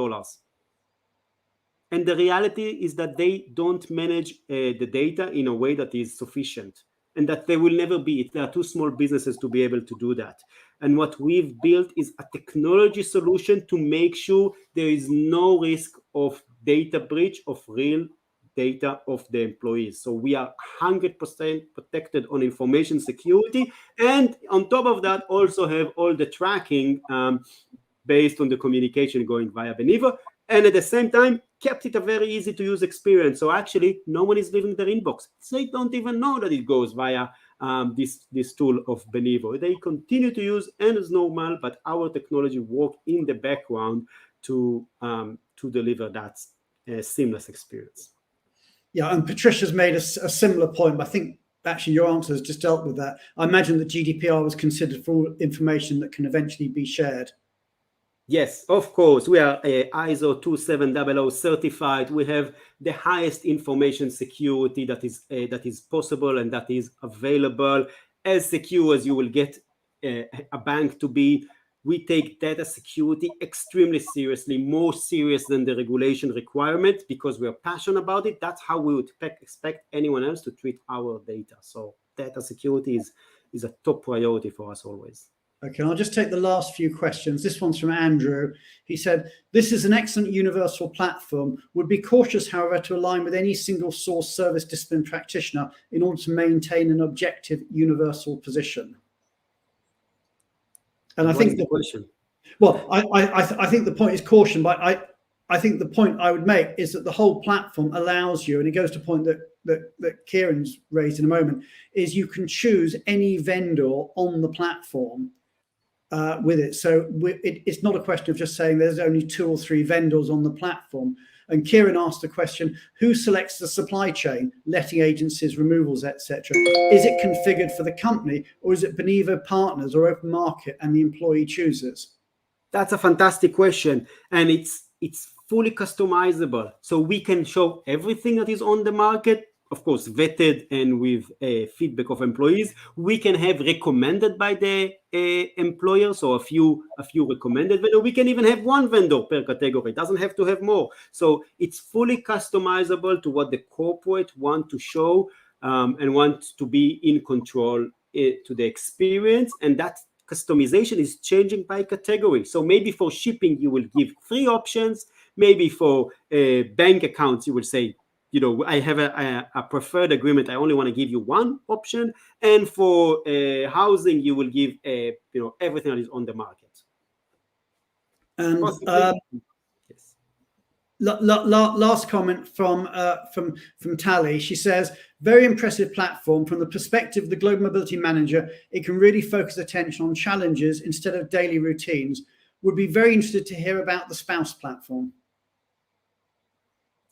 And the reality is that they don't manage the data in a way that is sufficient, and that they will never be. There are too small businesses to be able to do that. And what we've built is a technology solution to make sure there is no risk of data breach of real data of the employees. So we are 100% protected on information security, and on top of that also have all the tracking based on the communication going via Benevo, and at the same time kept it a very easy to use experience. So actually no one is leaving their inbox. They don't even know that it goes via this tool of Benevo. They continue to use as normal, but our technology works in the background to deliver that seamless experience. Yeah, and Patricia's made a similar point, but I think actually your answer has just dealt with that. I imagine that GDPR was considered for all information that can eventually be shared. Yes, of course. We are ISO 27000 certified. We have the highest information security that is possible and that is available, as secure as you will get a bank to be. We take data security extremely seriously, more serious than the regulation requirement, because we are passionate about it. That's how we would expect anyone else to treat our data. So data security is a top priority for us always. Okay, I'll just take the last few questions. This one's from Andrew. He said, this is an excellent universal platform. Would be cautious, however, to align with any single source service discipline practitioner in order to maintain an objective universal position. And I think the question. Well, I think the point is caution, but I think the point I would make is that the whole platform allows you, and it goes to a point that Kieran's raised in a moment, is you can choose any vendor on the platform with it. So it's not a question of just saying there's only 2 or 3 vendors on the platform. And Kieran asked the question, who selects the supply chain, letting agencies, removals, etc.? Is it configured for the company, or is it Benevo partners or open market and the employee chooses? That's a fantastic question. And it's fully customizable. So we can show everything that is on the market, of course, vetted and with feedback of employees. We can have recommended by the employer, so a few recommended vendors. We can even have 1 vendor per category. It doesn't have to have more. So it's fully customizable to what the corporate want to show and want to be in control to the experience. And that customization is changing by category. So maybe for shipping, you will give 3 options. Maybe for bank accounts, you will say, I have a preferred agreement. I only want to give you 1 option. And for housing, you will give everything that is on the market. And yes. Last comment from Tally. She says, very impressive platform. From the perspective of the Global Mobility Manager, it can really focus attention on challenges instead of daily routines. Would be very interested to hear about the spouse platform.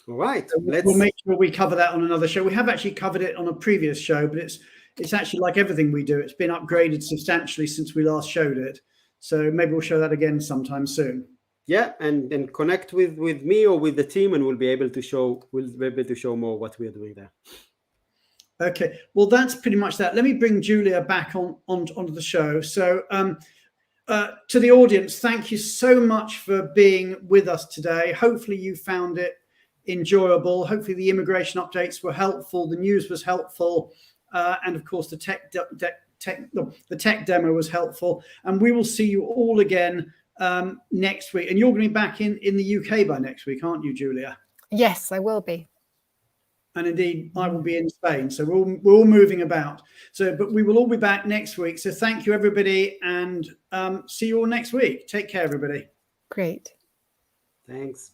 All right. So we'll make sure we cover that on another show. We have actually covered it on a previous show, but it's actually like everything we do. It's been upgraded substantially since we last showed it. So maybe we'll show that again sometime soon. Yeah, and connect with me or with the team, and we'll be able to show more what we are doing there. Okay. Well, that's pretty much that. Let me bring Julia back onto the show. So to the audience, thank you so much for being with us today. Hopefully you found it enjoyable. Hopefully the immigration updates were helpful, the news was helpful, and of course the tech demo was helpful. And we will see you all again next week. And you're going to be back in the UK by next week, aren't you, Julia? Yes, I will be. And indeed, I will be in Spain. So we're all moving about. But we will all be back next week. So thank you, everybody, and see you all next week. Take care, everybody. Great. Thanks.